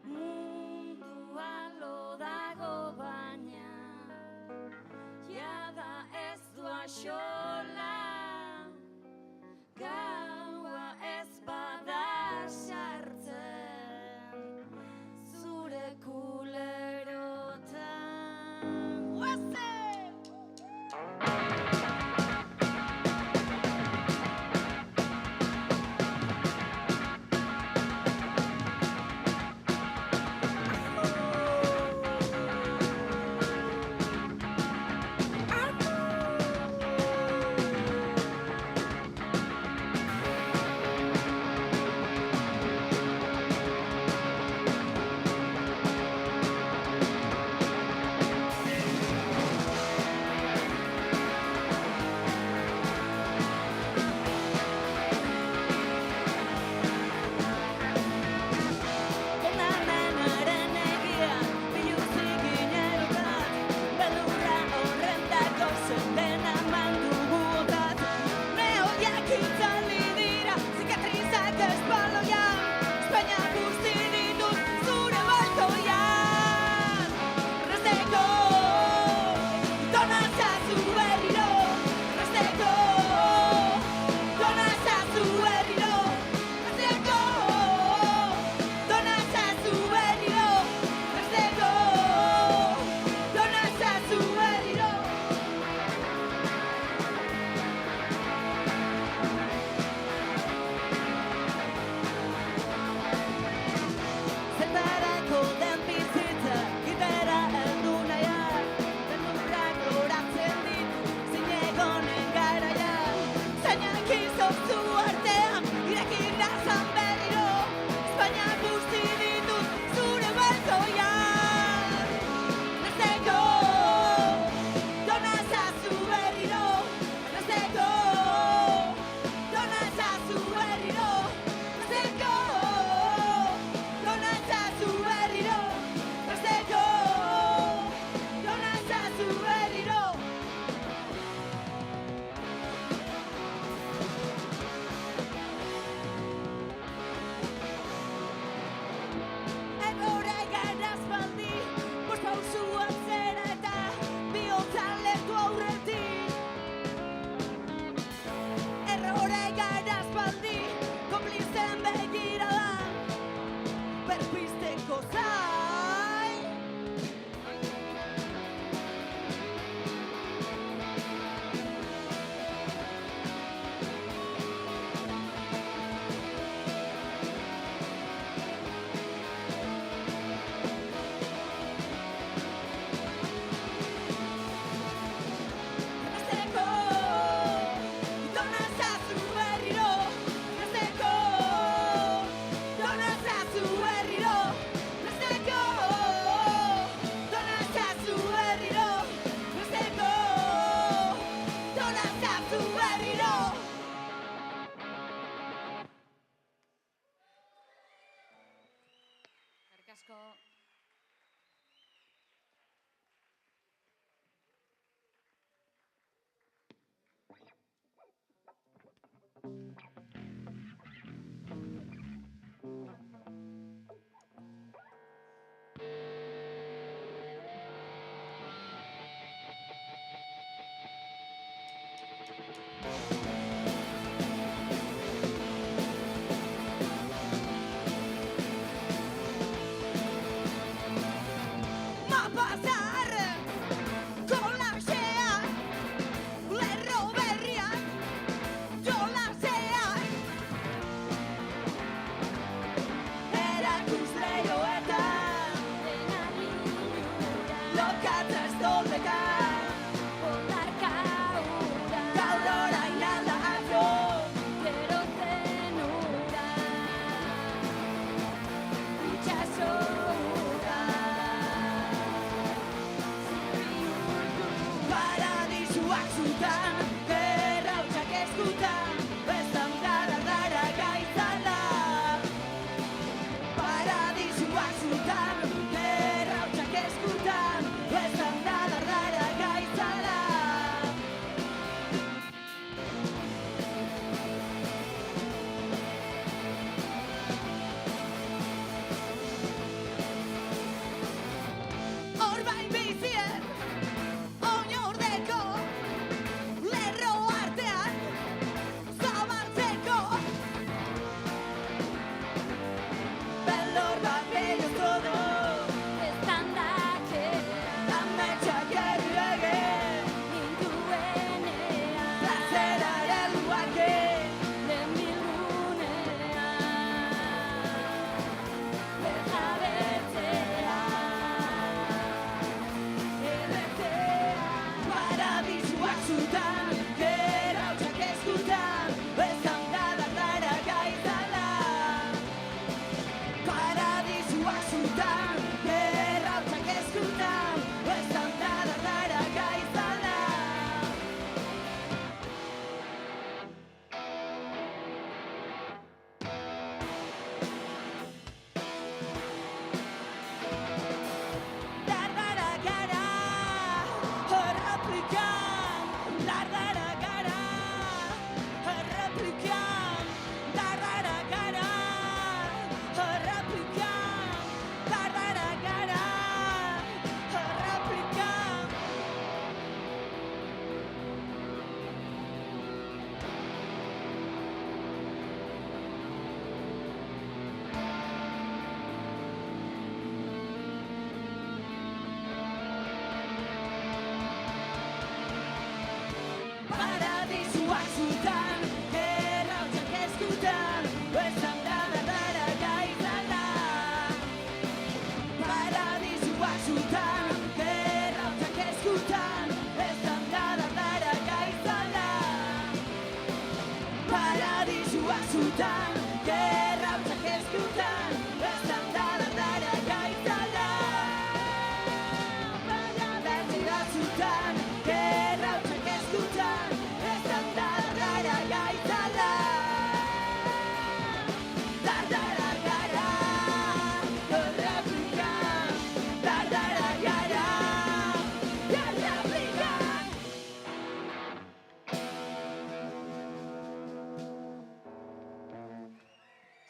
[SPEAKER 4] mundua lo dago baina jada ez du axola gaua ez bada sartzen zure kulerotan. Oaze!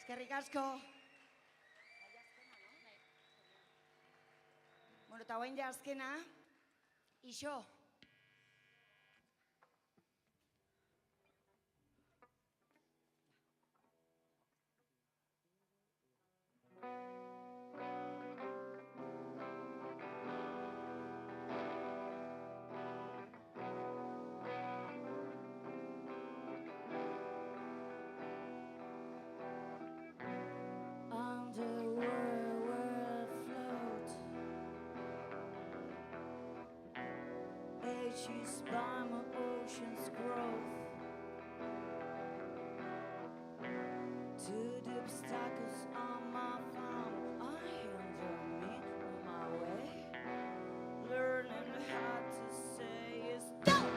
[SPEAKER 10] Eskerrik asko. Bueno, eta hoain ja azkena, iso.
[SPEAKER 1] She's by my ocean's growth. Two deep obstacles on my farm are hindering me on my way. Learning how to say is stop.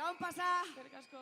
[SPEAKER 10] Gabon pasa!
[SPEAKER 3] Eskerrik asko.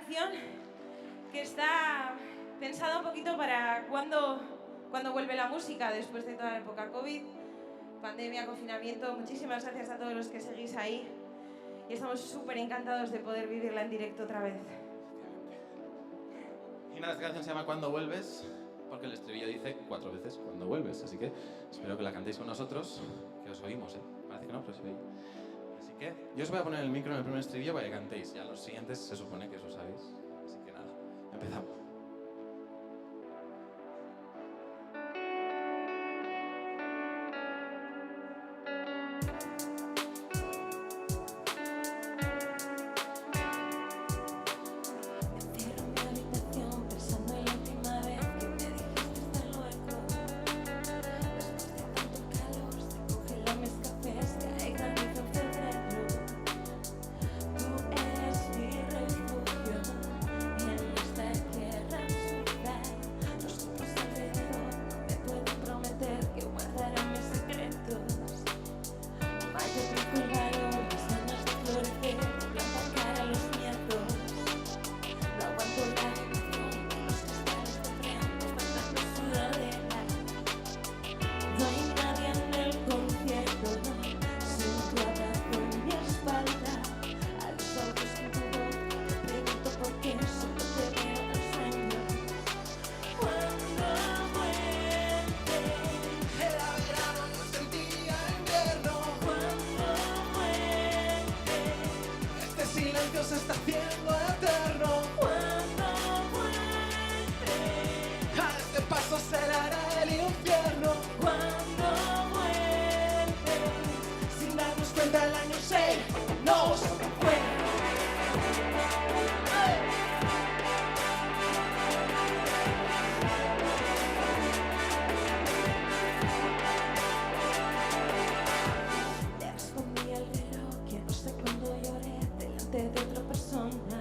[SPEAKER 11] canción que está pensada un poquito para cuando vuelve la música después de toda la época COVID, pandemia, confinamiento. Muchísimas gracias a todos los que seguís ahí y estamos súper encantados de poder vivirla en directo otra vez.
[SPEAKER 12] Y nada, esta canción se llama Cuando vuelves, porque el estribillo dice 4 veces cuando vuelves, así que espero que la cantéis con nosotros, que os oímos, parece que no, pero os oí. Así que yo os voy a poner el micro en el primer estribillo para que cantéis, ya los siguientes se supone que os lo sabéis, así que nada, empezamos.
[SPEAKER 1] Se está haciendo eterno. Cuando vuelve, a este paso acelerará el infierno. Cuando vuelve, sin darnos cuenta el año se nos fue.
[SPEAKER 11] Le respondí al reloj que no sé cuándo lloré delante de otra persona.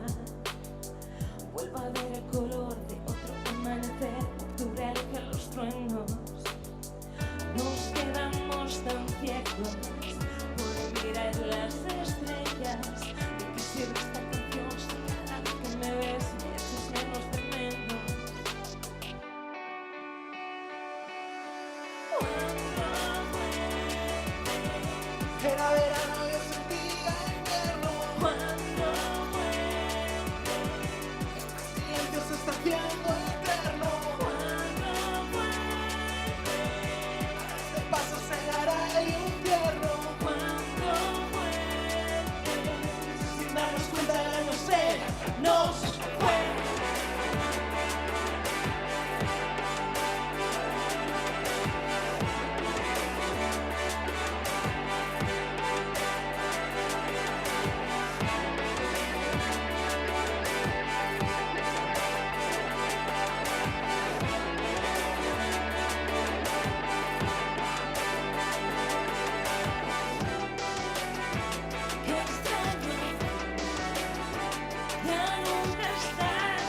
[SPEAKER 11] Vuelvo a ver el color de otro amanecer. Octubre aleja los truenos. Nos quedamos tan ciegos por mirar las estrellas. ¿De qué sirve esta canción si cada vez que me ves me echas menos de menos?
[SPEAKER 1] Era verano y yo sentía invierno. Cuando vuelve, este silencio se está haciendo eterno. Cuando vuelve, a este paso acelerará el infierno. Cuando vuelve, sin darnos cuenta el año se nos fue.
[SPEAKER 11] Qué extraño, ya nunca estás.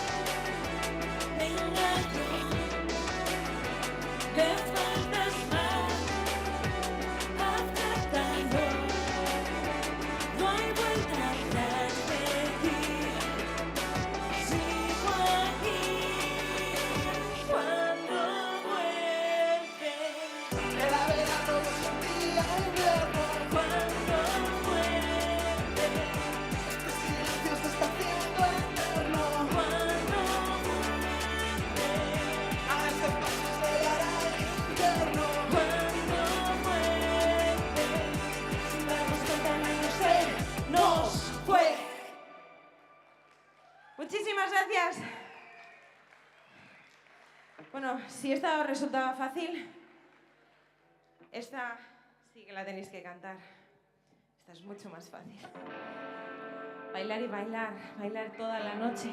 [SPEAKER 11] Te engaño, le faltas más. Has tratado, no hay vuelta atrás de ti. Sigo aquí cuando vuelve.
[SPEAKER 1] Era verano y yo sentía invierno. Cuando vuelve, este silencio se está haciendo eterno. Cuando vuelve, a este paso acelerará el infierno. Cuando vuelve, sin darnos cuenta el año se nos fue.
[SPEAKER 11] Muchísimas gracias. Bueno, si esta os resultaba fácil, esta sí que la tenéis que cantar. Esta es mucho más fácil. Bailar y bailar, bailar toda la noche.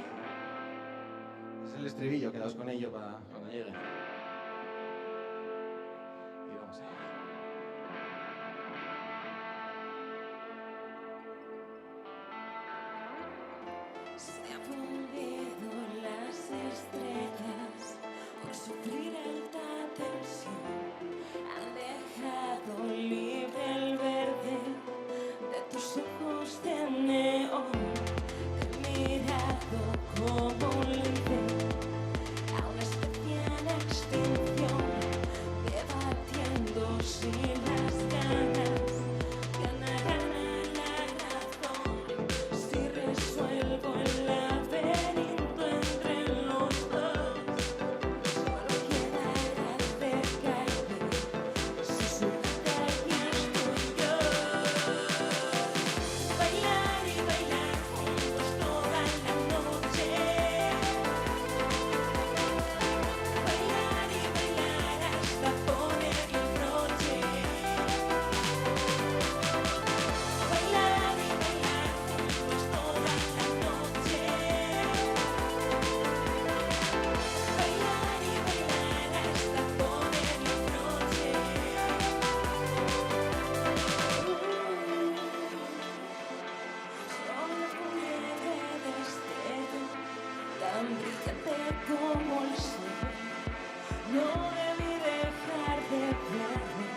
[SPEAKER 12] Es el estribillo, quedaos con ello para cuando llegue. Y vamos allá.
[SPEAKER 11] Se han fundido las estrellas por sufrir alta tensión. Han dejado libre el verde de tus ojos de neón. Te he mirado brillante como el sol. No debí dejar de verme.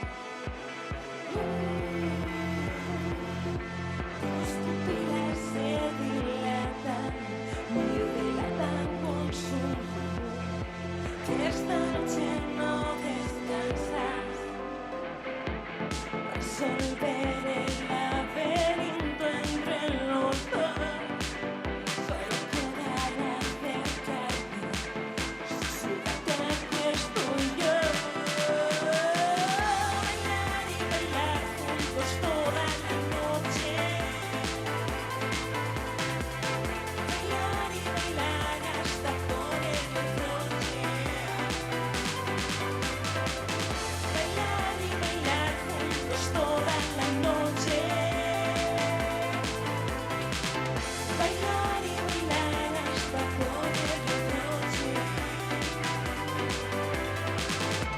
[SPEAKER 11] Tus pupilas se dilatan, me delatan con su rumor. Que esta noche no descansas. Resolver el laberinto entre los dos. Solo quedará acercarme. Susurrarte que estoy yo. Bailar y bailar juntos toda la noche. Bailar y bailar hasta por el reproche. Bailar y bailar juntos toda la noche. Bailar y bailar hasta por el reproche.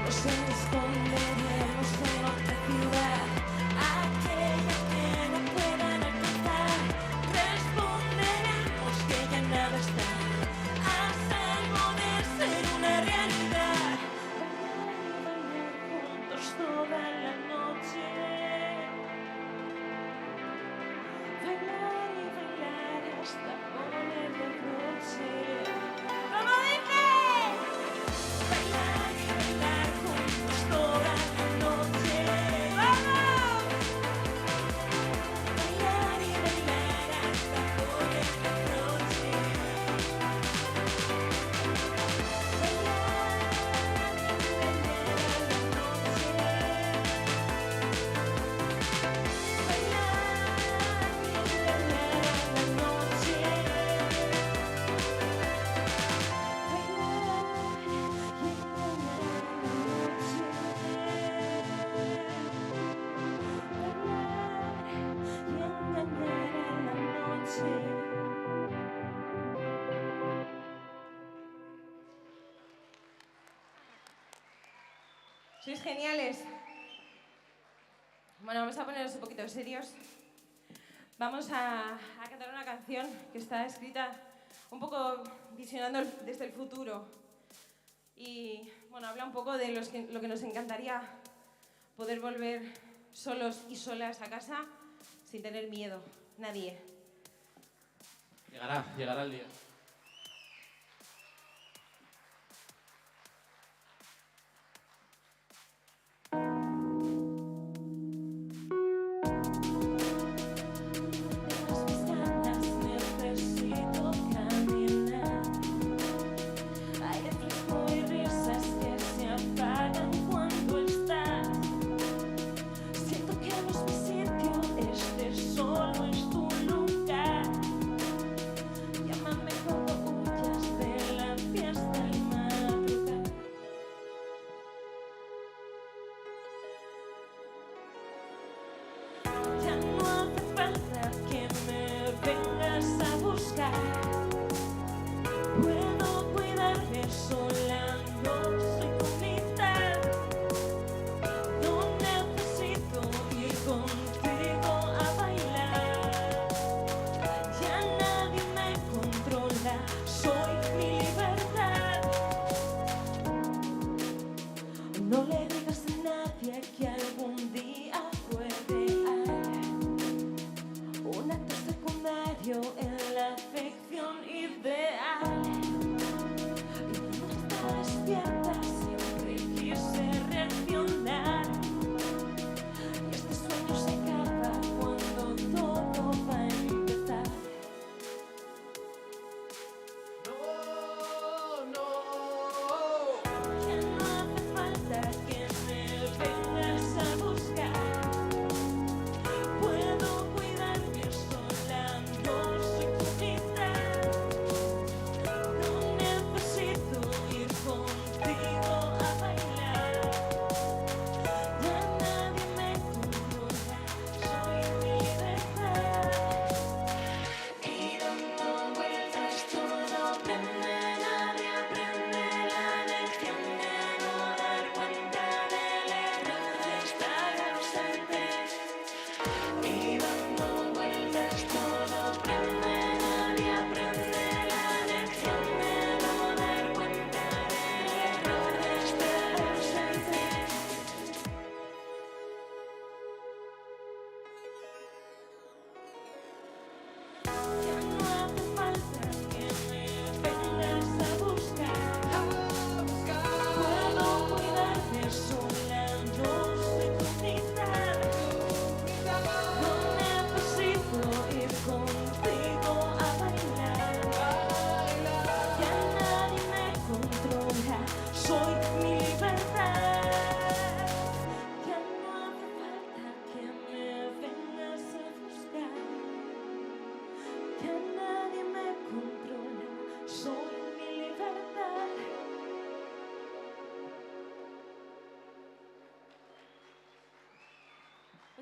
[SPEAKER 11] Nos esconderemos en otra ciudad, aquella que no puedan alcanzar. Responderemos que ya nada está a salvo de ser una realidad. Bailar y bailar juntos toda la noche. Bailar y bailar hasta por el reproche. ¿Cómo dice? Bailar y bailar juntos toda la noche. ¡Vamos! Bailar y bailar hasta por el reproche.
[SPEAKER 13] Sois geniales. Bueno, vamos a ponernos un poquito serios. Vamos a cantar una canción que está escrita un poco visionando desde el futuro. Y bueno, habla un poco de lo que nos encantaría poder volver solos y solas a casa sin tener miedo, nadie.
[SPEAKER 12] Llegará el día.
[SPEAKER 11] Mis ganas necesito caminar. Hay reflejo y risas que se apagan cuando estás. Siento que no es mi sitio, este solo es tu lugar. Llámame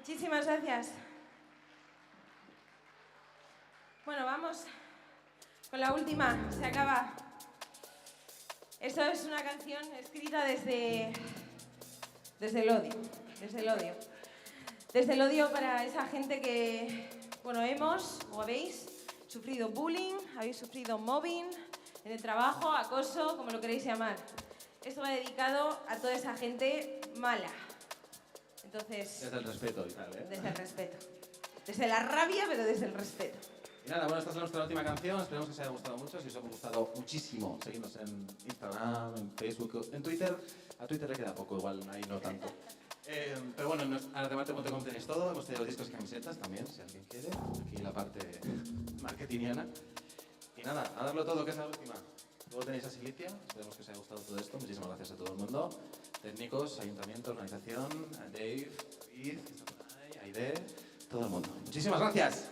[SPEAKER 13] Muchísimas gracias. Bueno, vamos con la última. Se acaba. Esto es una canción escrita desde el odio. Desde el odio. Desde el odio para esa gente que, bueno, hemos o habéis sufrido bullying, habéis sufrido mobbing en el trabajo, acoso, como lo queréis llamar. Esto va dedicado a toda esa gente mala. Entonces...
[SPEAKER 12] Desde el respeto y tal, ¿eh?
[SPEAKER 13] Desde el respeto. Desde la rabia, pero desde el respeto.
[SPEAKER 12] Y nada, bueno, esta es nuestra última canción. Esperemos que os haya gustado mucho. Si os ha gustado muchísimo, seguidnos en Instagram, en Facebook, en Twitter. A Twitter le queda poco, igual ahí no tanto. Pero bueno, en artemarte.com tenéis todo. Hemos tenido discos y camisetas también, si alguien quiere. Aquí la parte marketingiana. Y nada, a darlo todo, que es la última. Luego tenéis a Silicia. Esperemos que os haya gustado todo esto. Muchísimas gracias a todo el mundo. Técnicos, ayuntamiento, organización, a Dave, David, Aide, todo el mundo. Muchísimas gracias.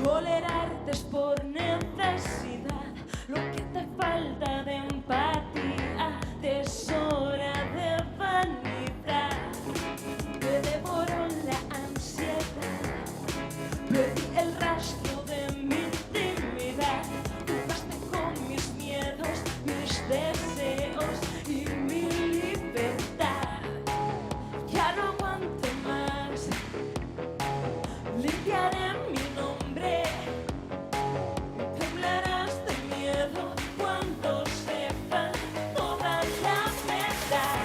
[SPEAKER 11] Tolerarte es por necesidad, lo que te falta de empatía te sobra de vanidad. Me devoró la ansiedad, perdí el rastro de mi intimidad. Jugaste con mis miedos, mis deseos y mi libertad. Ya no aguanto más, limpiaré mi nombre. Temblarás de miedo cuando sepas toda la verdad.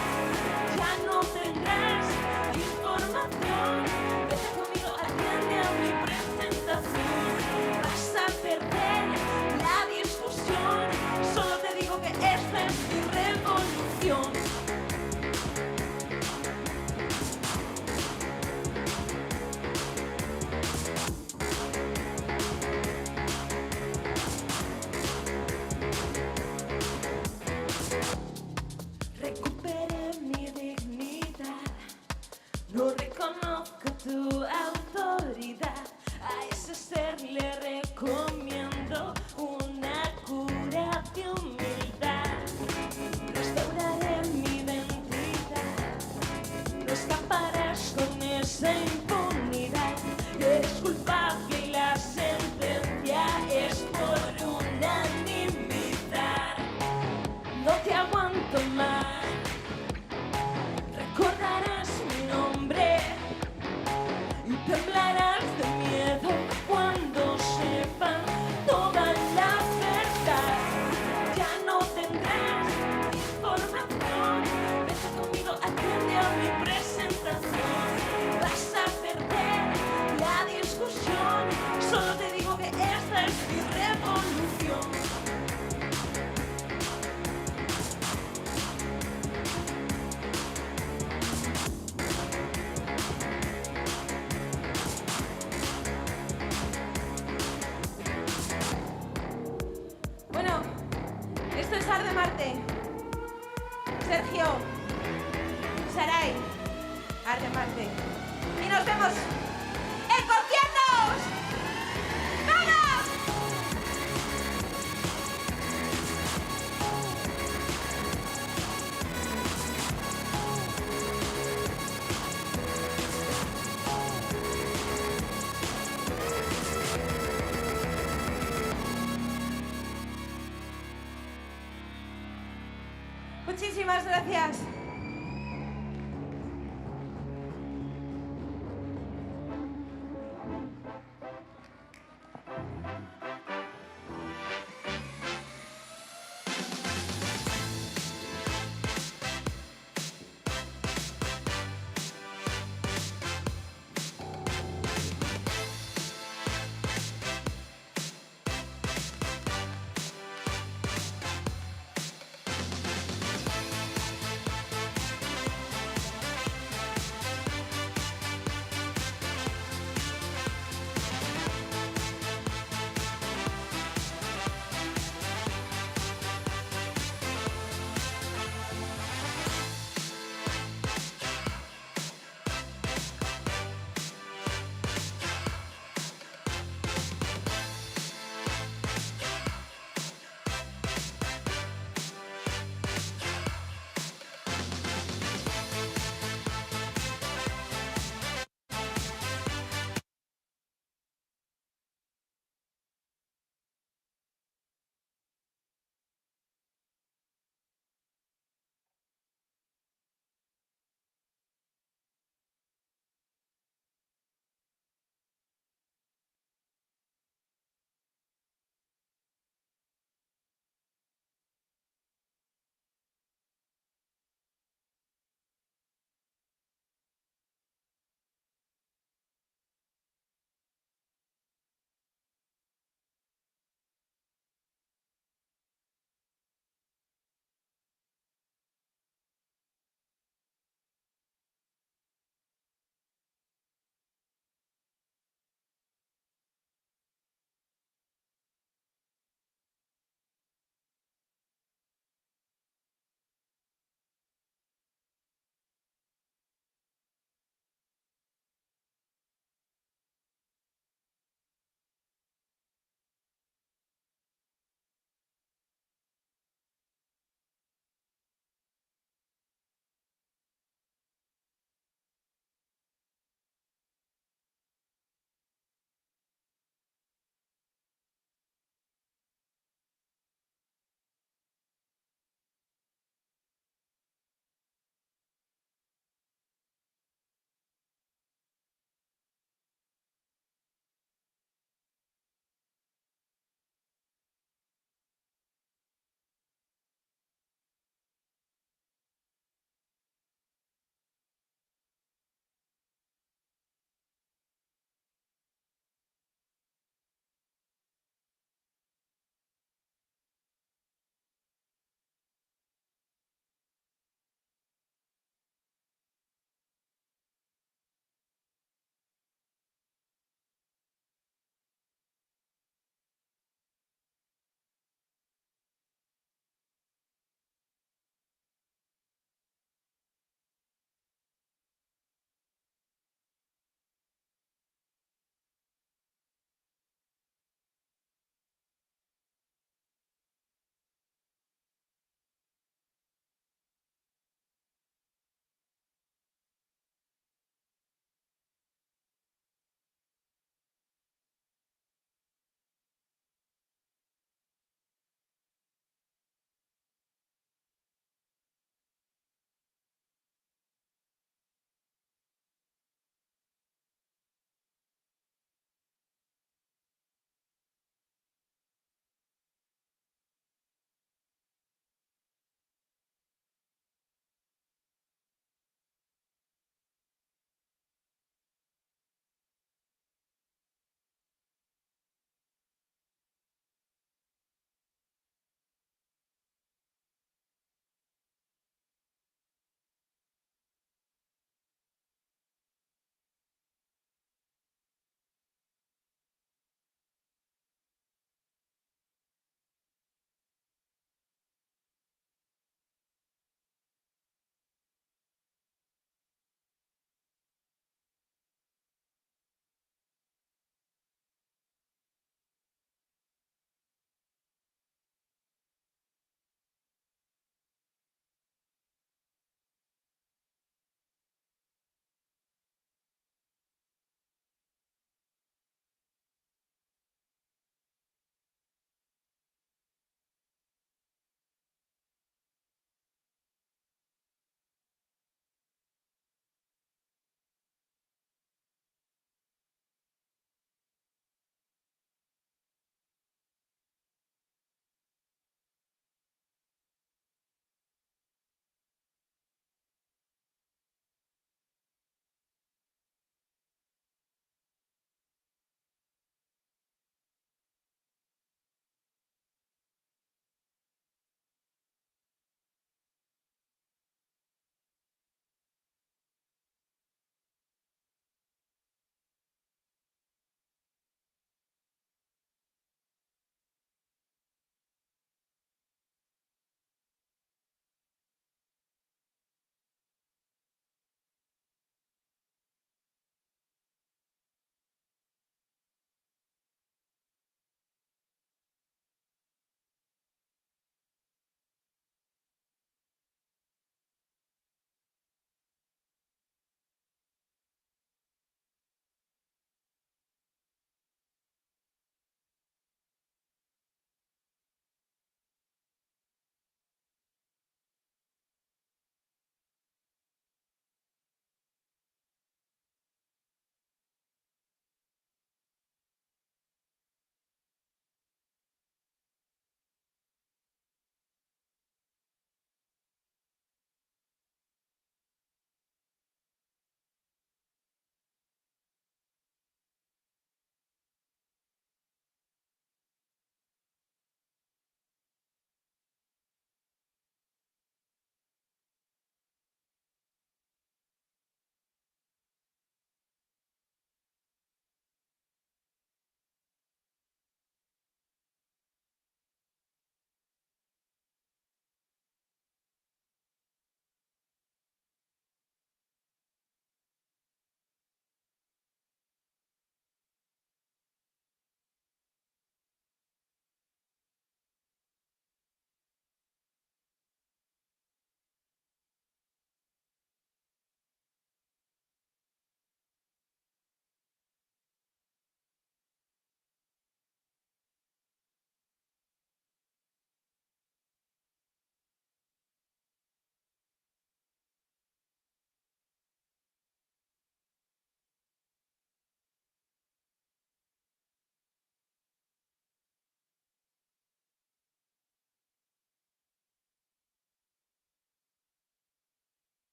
[SPEAKER 11] Ya no tendrás información. Vete conmigo, atiende a mi presentación. Vas a perder la discusión. Solo te digo que esta es mi revolución. Recuperé mi dignidad, no reconozco tu autoridad. A ese ser le recomiendo una cura de humildad. Restauraré mi identidad, no escaparás con esa impunidad. Eres culpable y la sentencia es por unanimidad. No te aguanto más, recordarás mi nombre y temblarás de miedo cuando sepan toda la verdad. Ya no tendrás información, vete conmigo, atiende a mi presentación. Vas a perder la discusión, solo te digo que esta es mi revolución. Bueno, esto es Arde Marte. Sergio, Saray, Arde Marte. Y nos vemos en conciertos. ¡Vamos! Muchísimas gracias.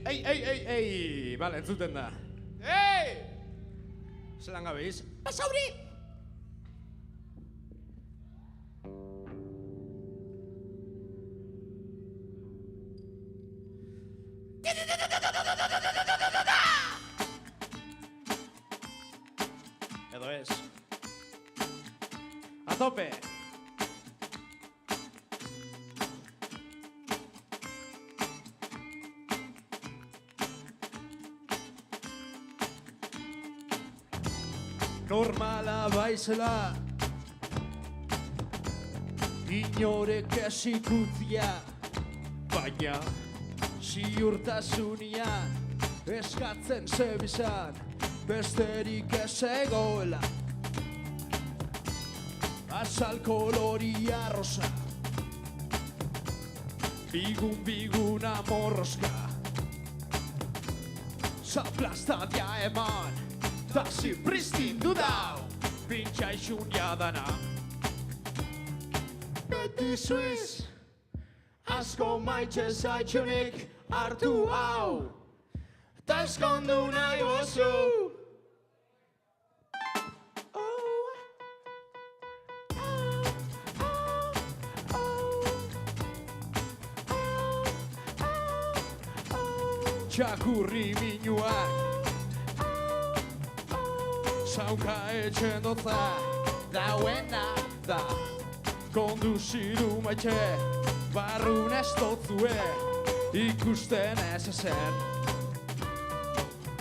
[SPEAKER 2] Ei, bale, entzuten da. Ei! Zelan gabiz? Basauri! Edo ez. A tope! Normala baizela inorek ez ikutzia, baina ziurtasunian eskatzen zebizan besterik ez egoela. Azal koloria rosa, bigun amorroska, zaplastatia eman, taxi pristindu dau, pintxa isun jadana. Beti Suiz, asko maitxe zaitxunik hartu hau, ta eskondu nahi bozu. Txakurri minuak zaunka etxen dotza, dauena da konduziru maitxe, barrun ez dotzue ikusten ez ezer.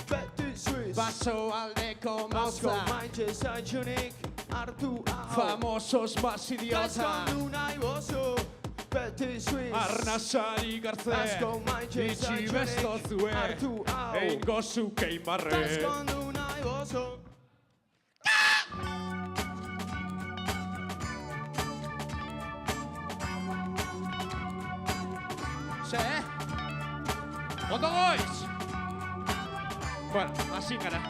[SPEAKER 2] Beti Suiz, baso aldeko motza, asko maitxe zaitxunik hartu hau, famosos basidiota, eskondu nahi bozu. Beti Suiz, arnazari gartze, asko maitxe zaitxunik hartu hau, egin gozu keimarre, eskondu nahi bozu. Ze? Ondo goiz? Bueno, hasi gara.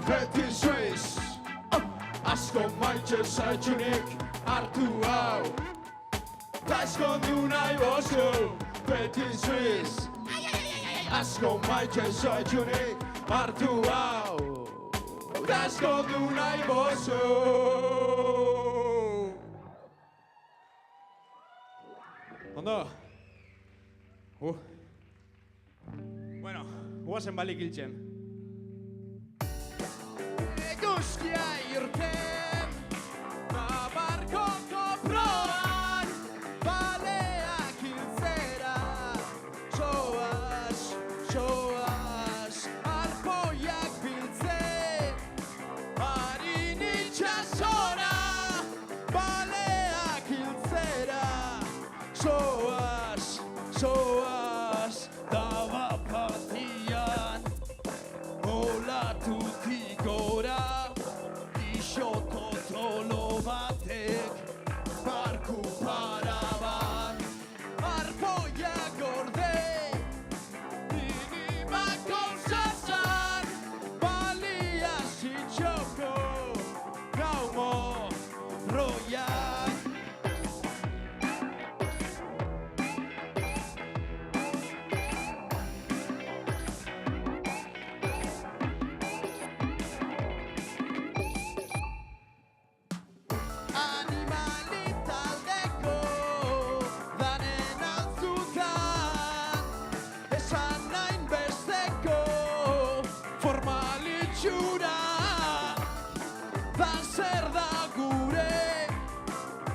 [SPEAKER 2] Beti Suiz, asko maitxe zaitxunik hartu hau, ta eskondu nahi bozu. Beti Suiz, asko maitxe zaitxunik hartu hau, ta eskondu nahi bozu. Ondo? Bueno, guazen balik hiltzen. Eguzkia irten, babarkoko proban, baleak hiltzera. Soaz, arpoiak biltzen, harin itxasora, baleak hiltzera. Soaz, da bapatian, olatutik gora, isoko trolo batek, barku paraban, arpoiak gorde, minimako zazan, balia zitxoko, gaumo roiak.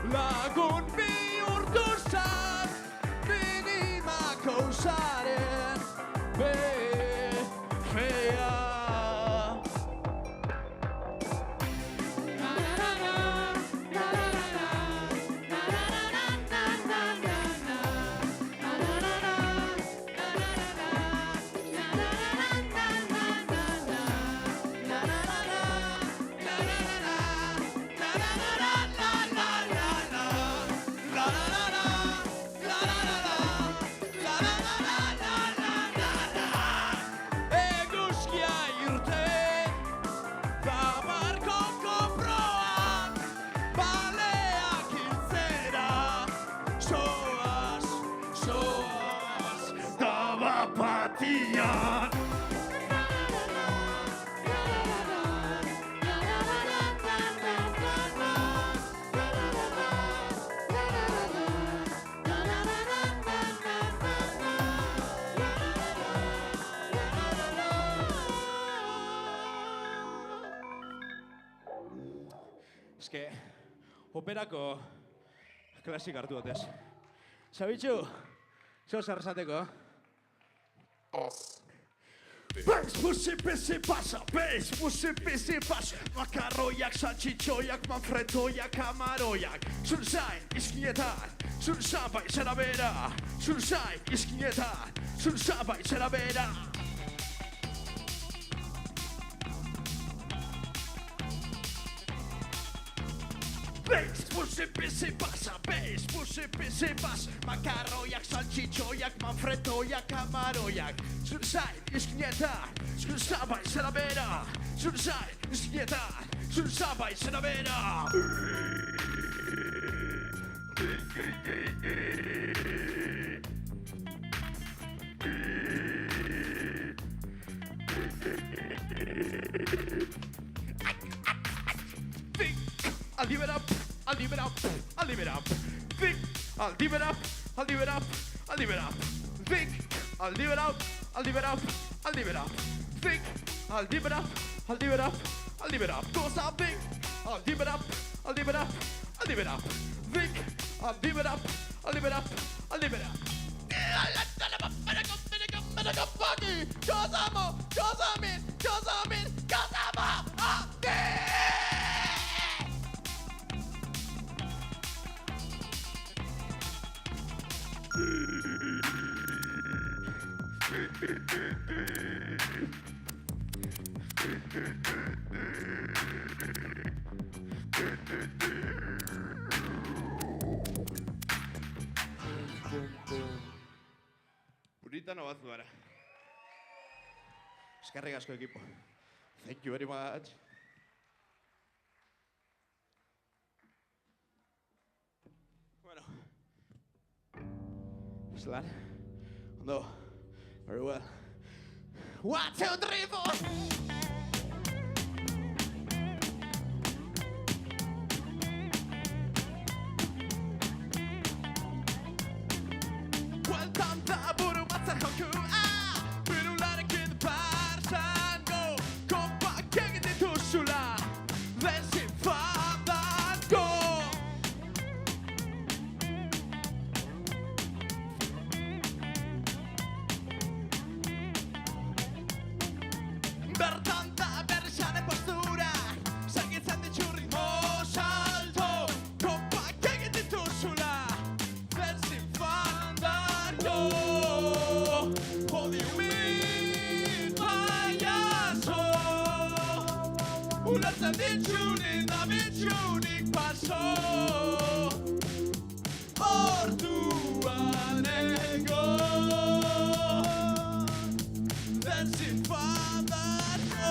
[SPEAKER 2] Lagun bihurtu zan, minimako zaren befea. Eske, operako klasik hartu dutez. Zabitxu, zeo zer esateko? Bez, pusi, pisi, pasa, bez, pusi, pisi, pasa. Makarroiak, saltxitxoiak, manfretoiak, amaroiak. Zunzai, izkinetan, zunzabai, zera bera. Zunzai, izkinetan, zunzabai, zera bera. Bez, pusi, pisi, pasa, bez, pusi, pisi, pasa. Makarroiak, saltxitxoiak, manfretoiak, amaroiak. Zunzai, izkinetan, zunzabai, zera bera. Zunzai, izkinetan, zunzabai, zera bera. I'll leave it up, I'll leave it up, I'll leave it up. Think, I'll leave it up, I'll leave it up, I'll leave it up. Think, I'll leave it up, I'll leave it up, I'll leave it up. Think, I'll leave it up, I'll leave it up, I'll leave it up. Do something, I'll leave it up, I'll leave it up, I'll leave it up. Think, I'll leave it up, I'll leave it up, I'll leave it up. Puritano bat gara. Eskerrik asko ekipo. Thank you very much. Bueno. Zelan? Ondo. Very well. 1, 2, 3, 4! Welcome to Buru Matsakoku. Birularekin barsango. Kompak egin dituzula. Lezin fadango. Bertan da berrizaren postura. Segitzen ditu ritmo salto. Kompak egin dituzula. Lezin fadango. What do you mean, payaso? Ulertzen ditxunik da bitxunik paso. Orduan ego. Lezin fadango.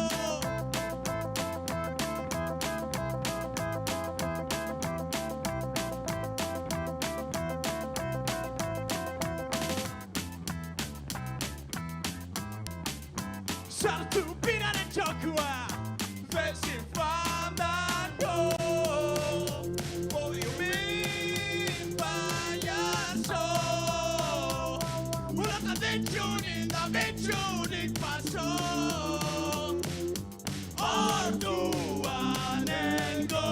[SPEAKER 2] Sartu biraren txokua. Lezin fadango. What do you mean, payaso? Ulertzen ditxunik da bitxunik paso. Orduan ego.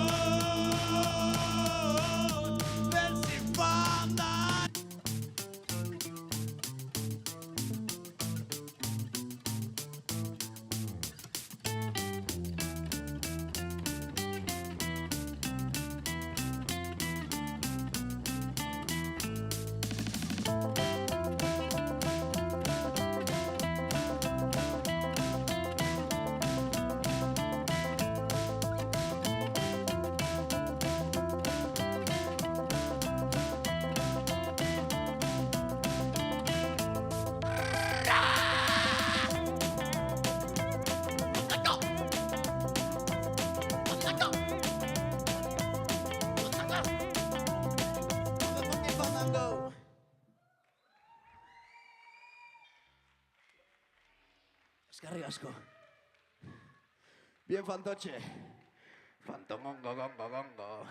[SPEAKER 2] Lezin fadango. Eskerrik asko. Bien fantoche. Fantomongo, gongo, gongo.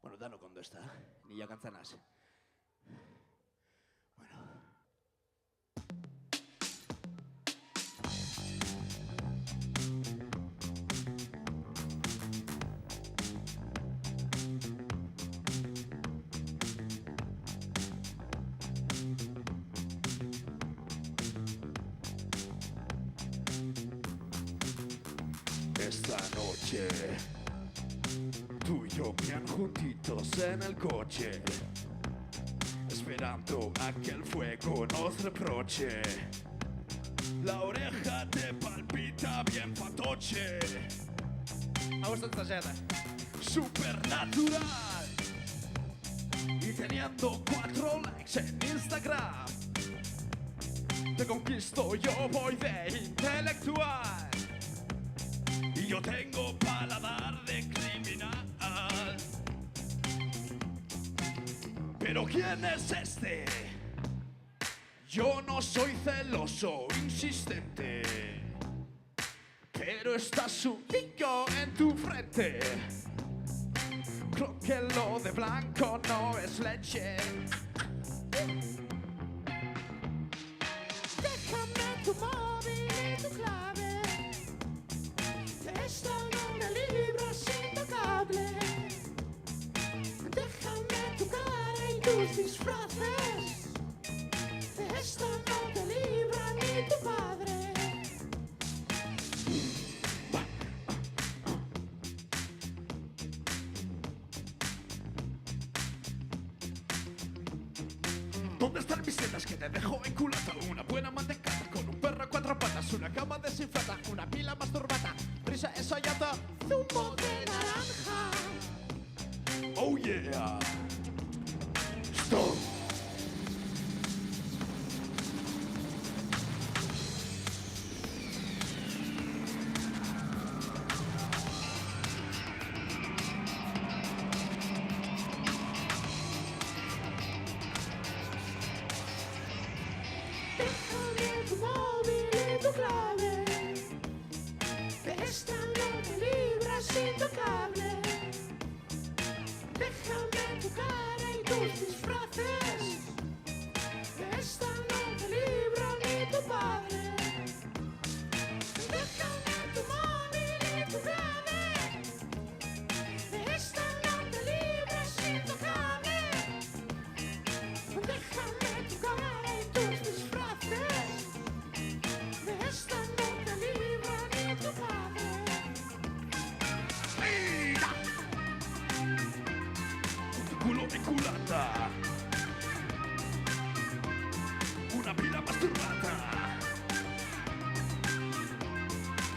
[SPEAKER 2] Bueno, danok ondo ez da. Ni ja kantzanaz. Bueno.
[SPEAKER 6] esta noche. Tú y yo bien juntitos en el coche, esperando a que el fuego nos reproche. La oreja te palpita bien fatoche.
[SPEAKER 2] A gustatzen zaiata.
[SPEAKER 6] Supernatural. Y teniendo 4 likes en Instagram, te conquisto, yo voy de intelectual. Y yo tengo paladar de criminal. Pero ¿quién es este? Yo no soy celoso, insistente, pero está subido en tu frente. Creo que lo de blanco no es leche.
[SPEAKER 11] Déjame tu móvil y tu clave. Esta no me libra sin intocable. Déjame tu cara y tus disfraces. Esta no te libra ni tu padre.
[SPEAKER 6] ¿Dónde están mis setas que te dejo en culata? Una buena mantecada con un perro a 4 patas, una cama desinflada, una pila masturbata, risa ensayada, zumo de naranja. Oh yeah. Stop.
[SPEAKER 11] Déjame tu móvil y tu clave. Esta no te libra sin intocable. Déjame tu cara y tus disfraces. Esta no te libra ni tu padre. Déjame tu móvil y tu clave. Esta no te libra sin intocable. Déjame tu cara y tus disfraces. Esta no te libra ni tu padre.
[SPEAKER 6] ¡Mira! Con tu culo de culata, una pila masturbata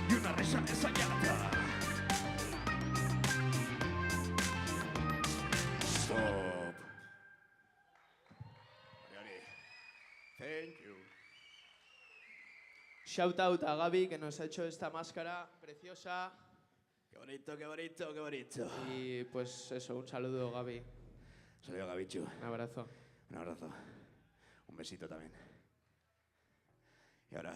[SPEAKER 6] y una risa ensayada. Stop. Thank you.
[SPEAKER 2] Shout out a Gaby que nos ha hecho esta máscara preciosa.
[SPEAKER 6] Qué bonito, qué bonito, qué bonito.
[SPEAKER 2] Y pues eso, un saludo Gaby.
[SPEAKER 6] Saludos, Gabichu.
[SPEAKER 2] Un abrazo.
[SPEAKER 6] Un abrazo. Un besito también. Y ahora...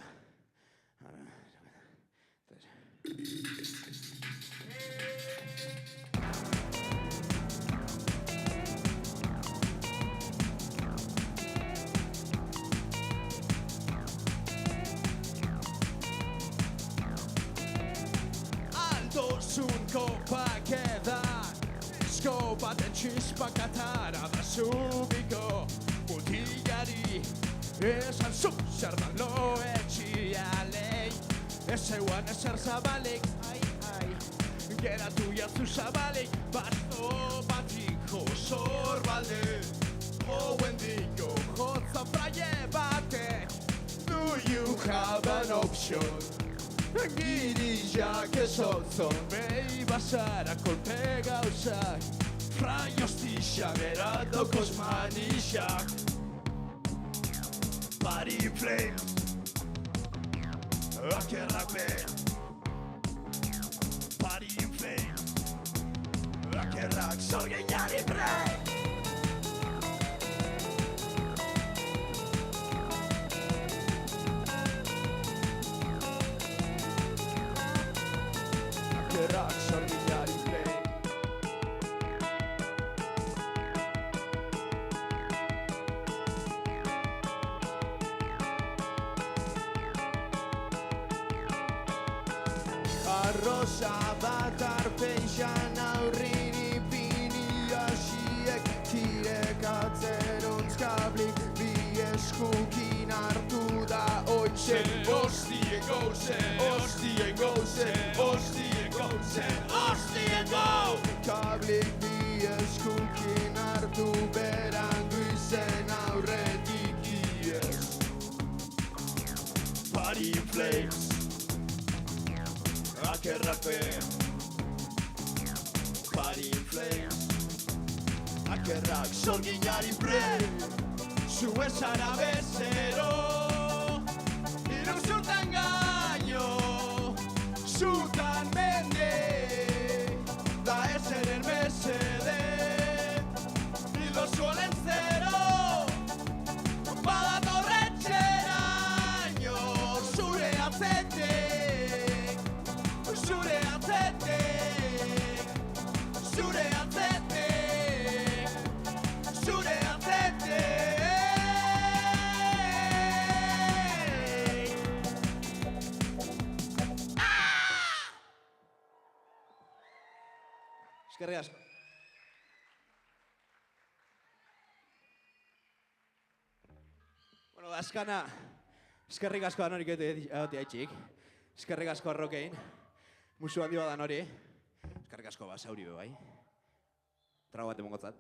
[SPEAKER 2] Aldozun kopakeda, eskobaten txismakatara da zubiko mutilari. Esan zu zerdan lo etxialei, ez zeuan ezer zabalik, geratu jatzu zabalik, basto batiko zorbalde, hoen diko jotza fraie batek. Do you have an option? Giriak ezotzon behi basara kolpe gauzak, fraioz tixa beratokos manixak. Party flames, akerrape. Party flames, akerrak zogen jari brei. Akerrak zogen jari brei. Arroza bat arpeixan aurrin ipini hasiek tirek atzeruntzkablik bi eskukin hartu da oitxe. Ostie goze, ostie goze, ostie zen hostieko kablik bi eskukin hartu berandu izen aurretik ies Party in flames Akerrape Party in flames Akerrak sorginari pre Zu esara bezero Iruzurtan gaino Zutan mende Da ezeren mesede Ido suelen zero Badat horretxeraino Zure atzetek Zure atzetek Zure atzetek Zure atzetek
[SPEAKER 9] Eskerrik asko. Bueno, azkana, eskerrik asko da norik egotea itxik. Eskerrik asko arrokein. Musu handi badan hori. Eskerrik asko basauri be bai. Trago bat emongotzat.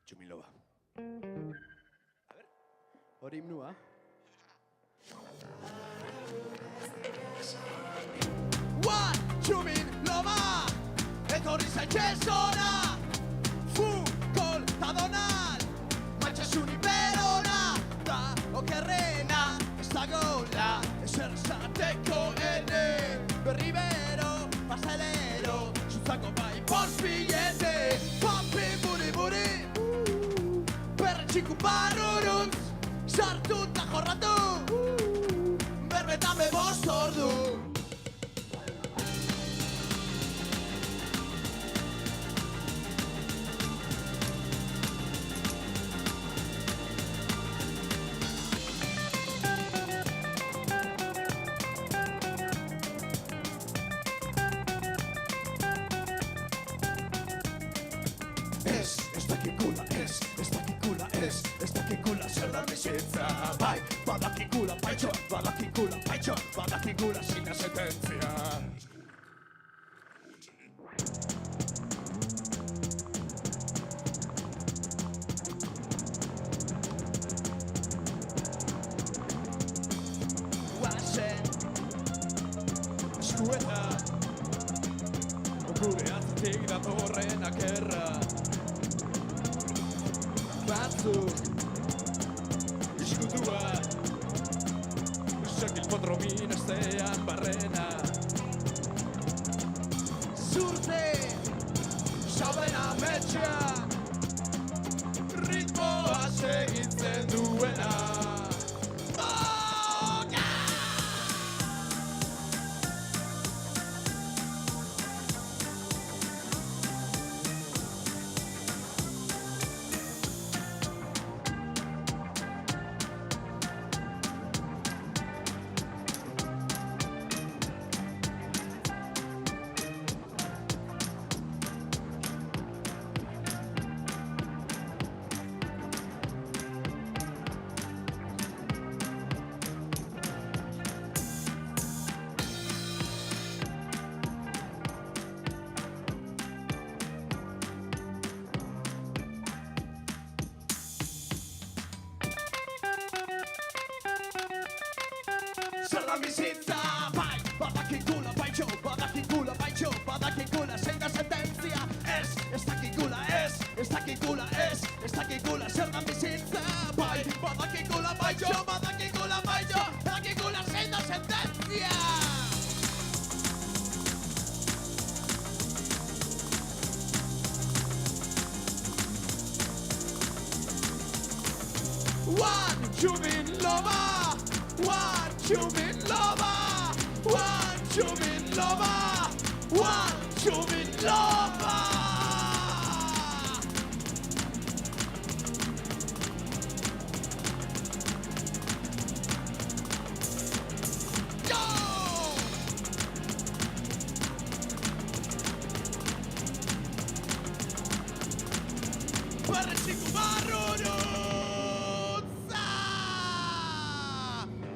[SPEAKER 9] Txumiloba. A ver, hori himnua.
[SPEAKER 2] Txumin loba Etorri zaitxez ona Fukol ta Donald Matxasun iberona Da okerrena Ez dagoela Ezer esateko ene Berri bero Pasaelero Zutzako bai pospillete Pampi buri buri Berretxiku barruruntz Sartu eta jorratu Berbetan bebost ordu Bai, badakikula paitxo, badakikula sina sententzia Guazen, eskueta Gure atzetik datorren akerra Batzuk Iskutua Sekil potromin estean barrena Zurte Saben ametxa Ritmoa segitzen duena Zer da bizitza, bai, badakikula paitxo, badakikula zein da sententzia ez dakikula, ez dakikula, zer da bizitza, bai, badakikula paitxo, badakikula zein da sententzia One, Txumin loba! One, Txumin loba! One, Txumin loba! One, Txumin loba! Yo! Berretxiku barrurutza!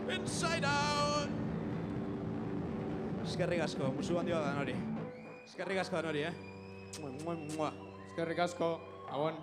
[SPEAKER 2] Inside out!
[SPEAKER 9] Eskerrik asko, musu handi bat danori. Eskerrik asko danori,
[SPEAKER 2] Eskerrik asko, gabon.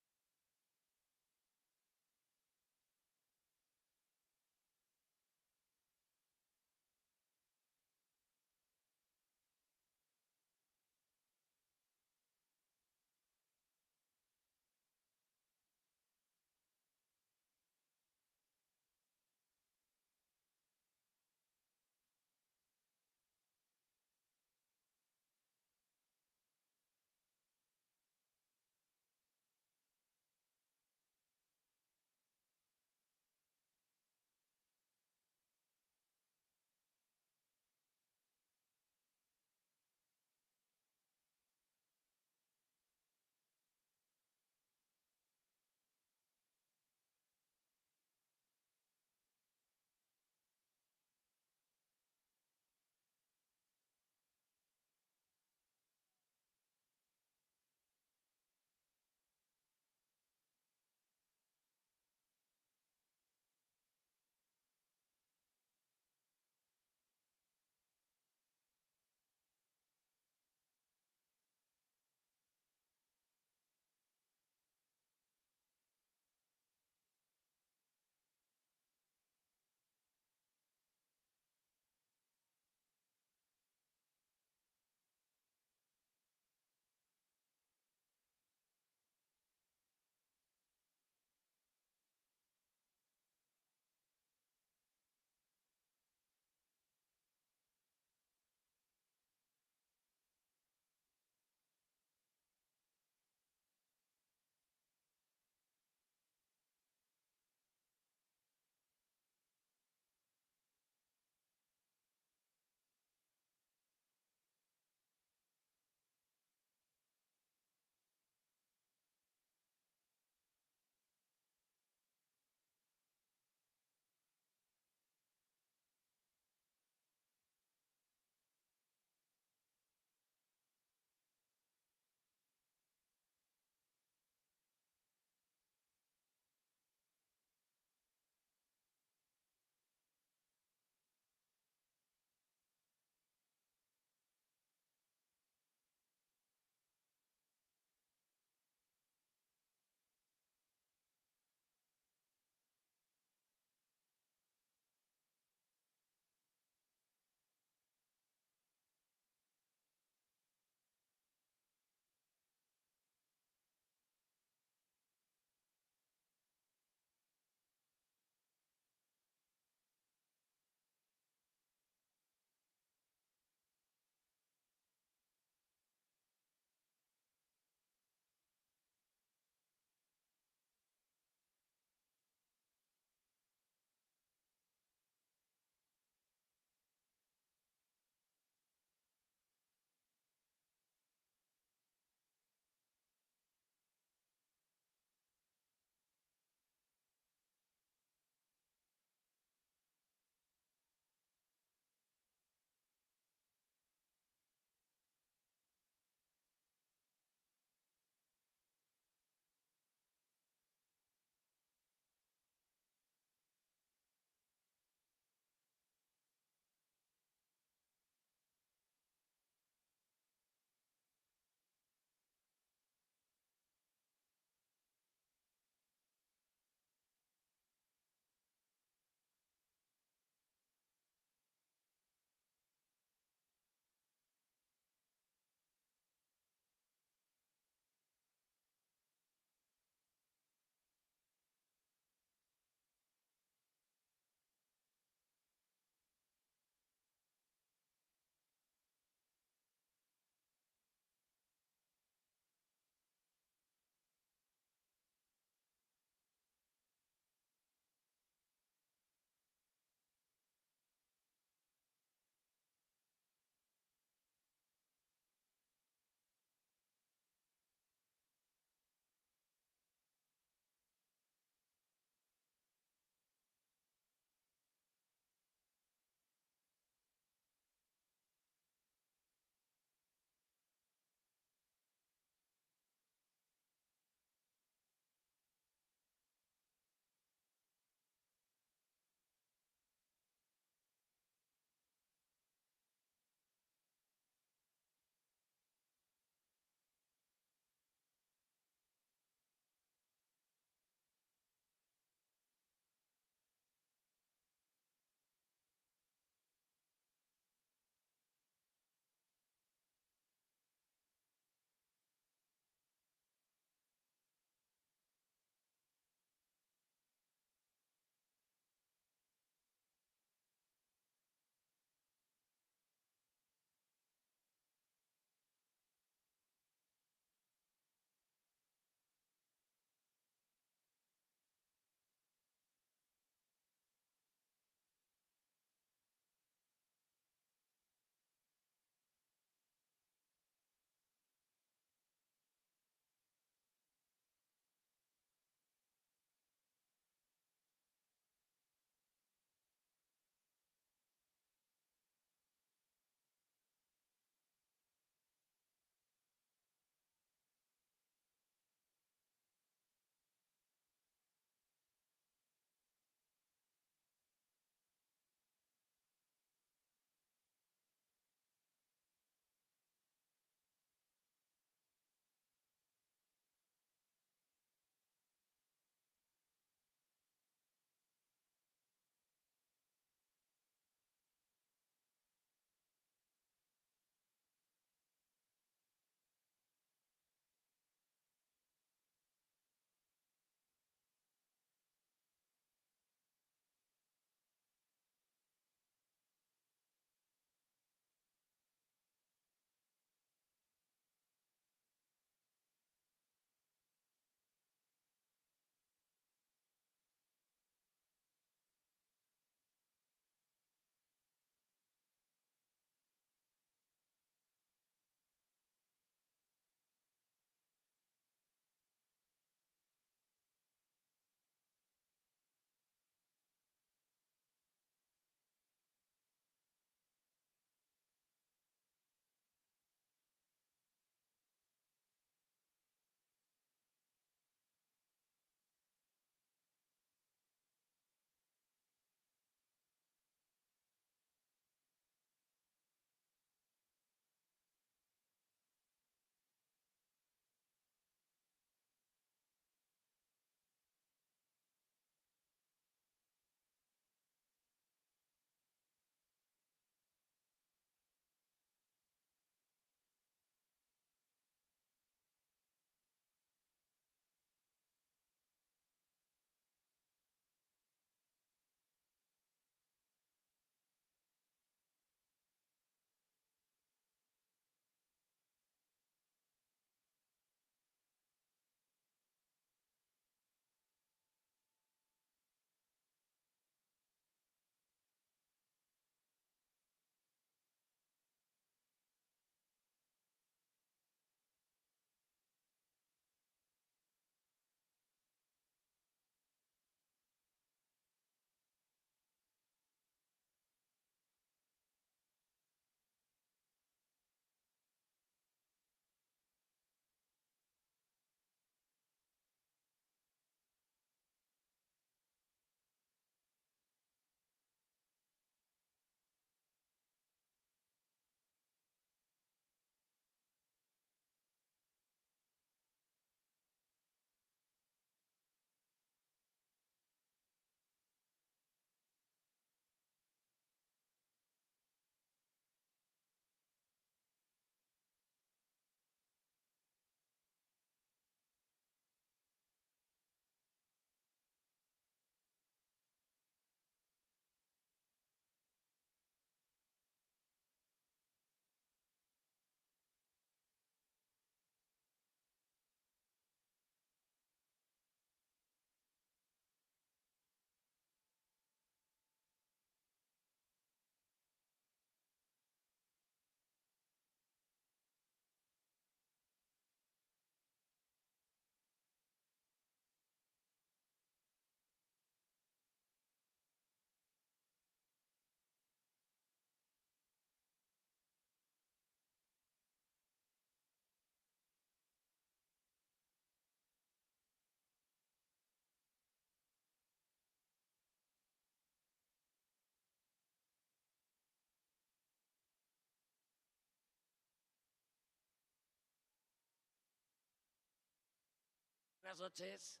[SPEAKER 14] buenas noches.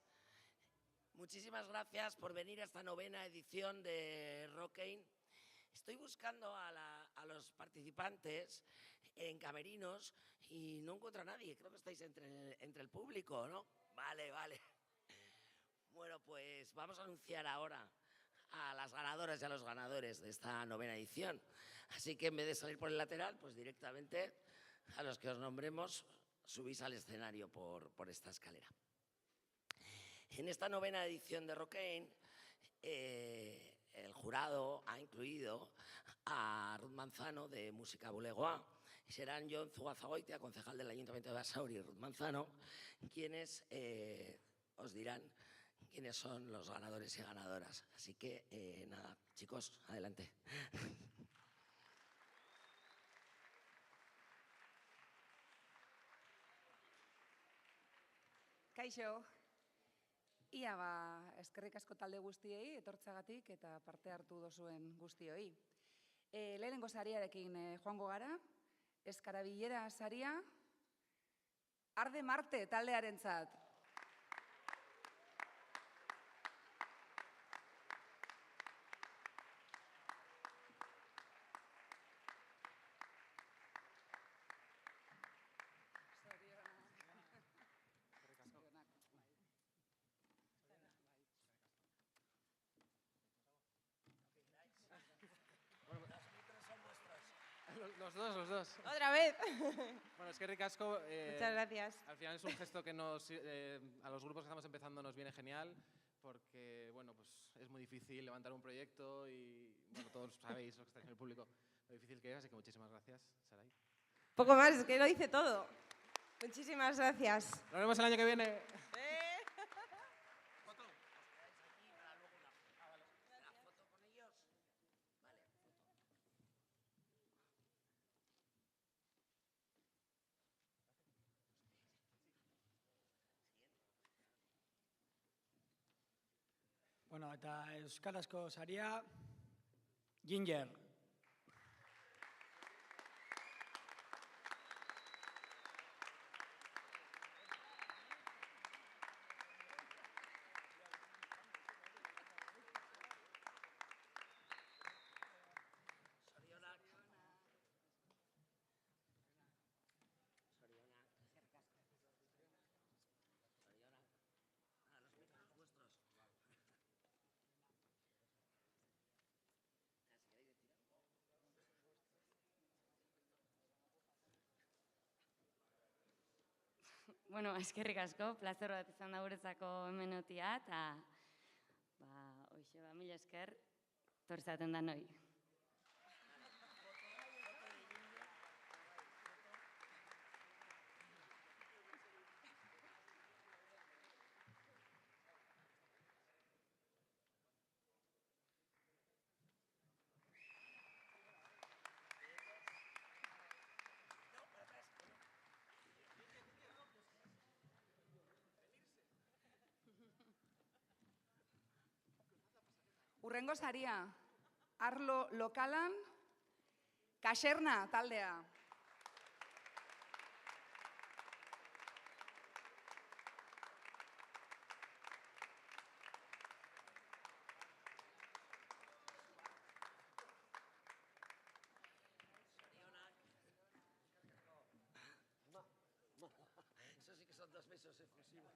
[SPEAKER 14] Muchísimas gracias por venir a esta 9ª edición de Rockane. Estoy buscando a los participantes en camerinos y no encuentro a nadie. Creo que estáis entre el público, ¿no? Vale. Bueno, pues vamos a anunciar ahora a las ganadoras y a los ganadores de esta 9ª edición. Así que en vez de salir por el lateral, pues directamente a los que os nombremos subís al escenario por esta escalera. En esta 9ª edición de Rockane, el jurado ha incluido a Ruth Manzano de Música Bulegoa. Serán Jon Zugazagoitia, concejal del Ayuntamiento de Basauri, y Ruth Manzano, quienes os dirán quiénes son los ganadores y ganadoras. Así que, nada, chicos, adelante.
[SPEAKER 15] Kaixo, ia eskerrik asko talde guztiei, etortzagatik eta parte hartu dozuen guztioi. Lehenengo sariarekin joango gara, eskarabilera saria, Arde Marte taldearentzat.
[SPEAKER 12] Los dos.
[SPEAKER 13] Otra vez.
[SPEAKER 12] Bueno, es que ricasco.
[SPEAKER 13] Muchas gracias.
[SPEAKER 12] Al final es un gesto que a los grupos que estamos empezando nos viene genial, porque bueno, pues es muy difícil levantar un proyecto y bueno, todos sabéis, los que estáis en el público, lo difícil que es, así que muchísimas gracias, Saray.
[SPEAKER 13] Poco más, es que lo dice todo. Muchísimas gracias.
[SPEAKER 12] Nos vemos el año que viene.
[SPEAKER 1] Bueno, eta euskarazko saria, Ginger.
[SPEAKER 16] Bueno, eskerrik asko, plazer bat izan da guretzako hemenetia, eta mila esker, torzaten da noi.
[SPEAKER 15] Urrengo saria, Arlo Lokalan, Kaxerna taldea.
[SPEAKER 14] Eso sí que son 2 besos efusivos.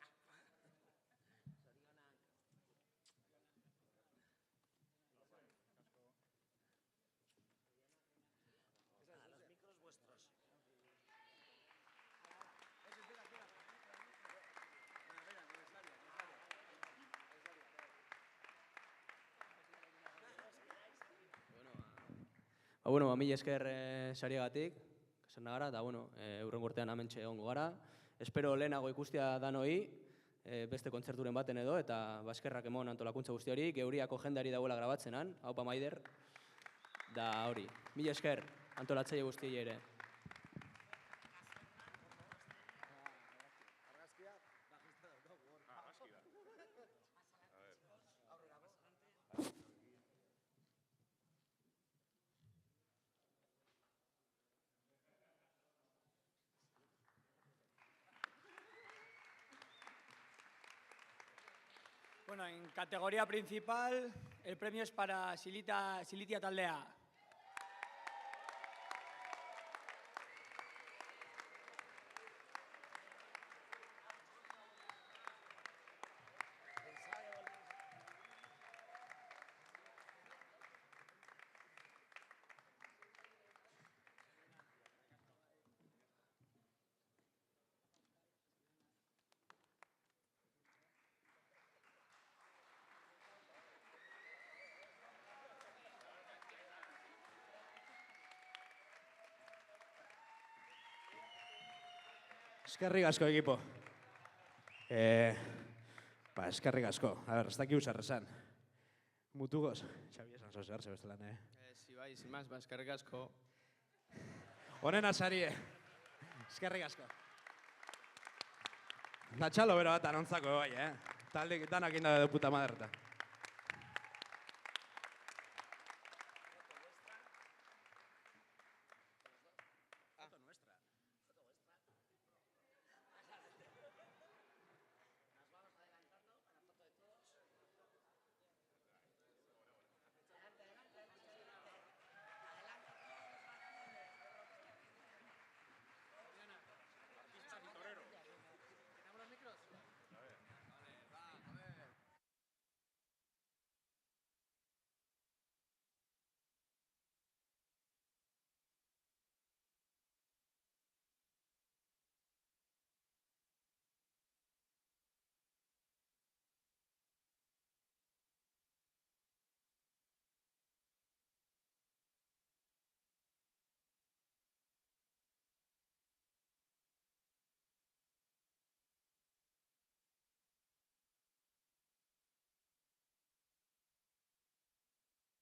[SPEAKER 14] Los micros vuestros.
[SPEAKER 17] Bueno, mila esker sariagatik, kaserna gara, eta hurrengo urtean hementxe egongo gara. Espero lehenago ikustea danoi, beste kontzerturen baten edo, eta eskerrak emon antolakuntza guzti hori, geuriako jendeari dagoela grabatzenan, haupa Maider, da hori. Mila esker antolatzaile guztiei ere.
[SPEAKER 10] Bueno, en categoría principal, el premio es para Silitia Taldea.
[SPEAKER 9] Eskerrik asko, equipo. Eskerrik asko. A ver, ez dakigu zer esan. Mutugoz. Xabi, esan zo zer, zebestelan,
[SPEAKER 18] Si bai, sin más, eskerrik asko.
[SPEAKER 9] Honena sarie. Eskerrik asko. Da txalo bero bat anontzako, bai, Talde danak inda de puta maderta.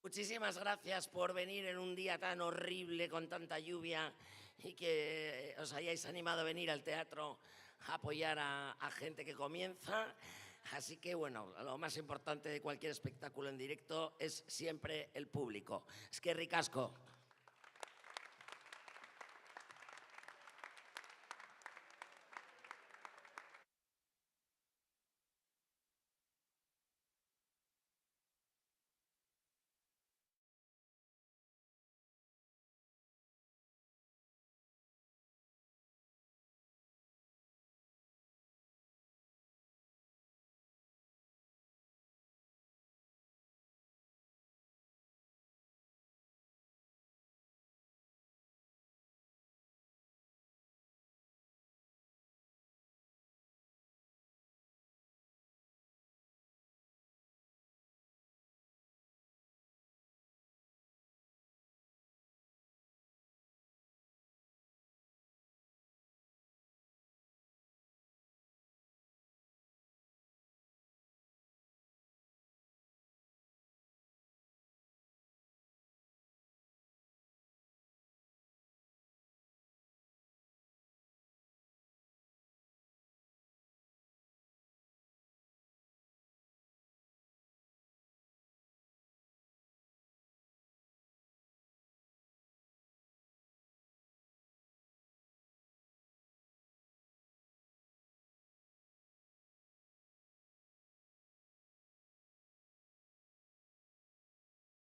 [SPEAKER 14] Muchísimas gracias por venir en un día tan horrible con tanta lluvia y que os hayáis animado a venir al teatro a apoyar a gente que comienza. Así que bueno, lo más importante de cualquier espectáculo en directo es siempre el público. Eskerrik asko.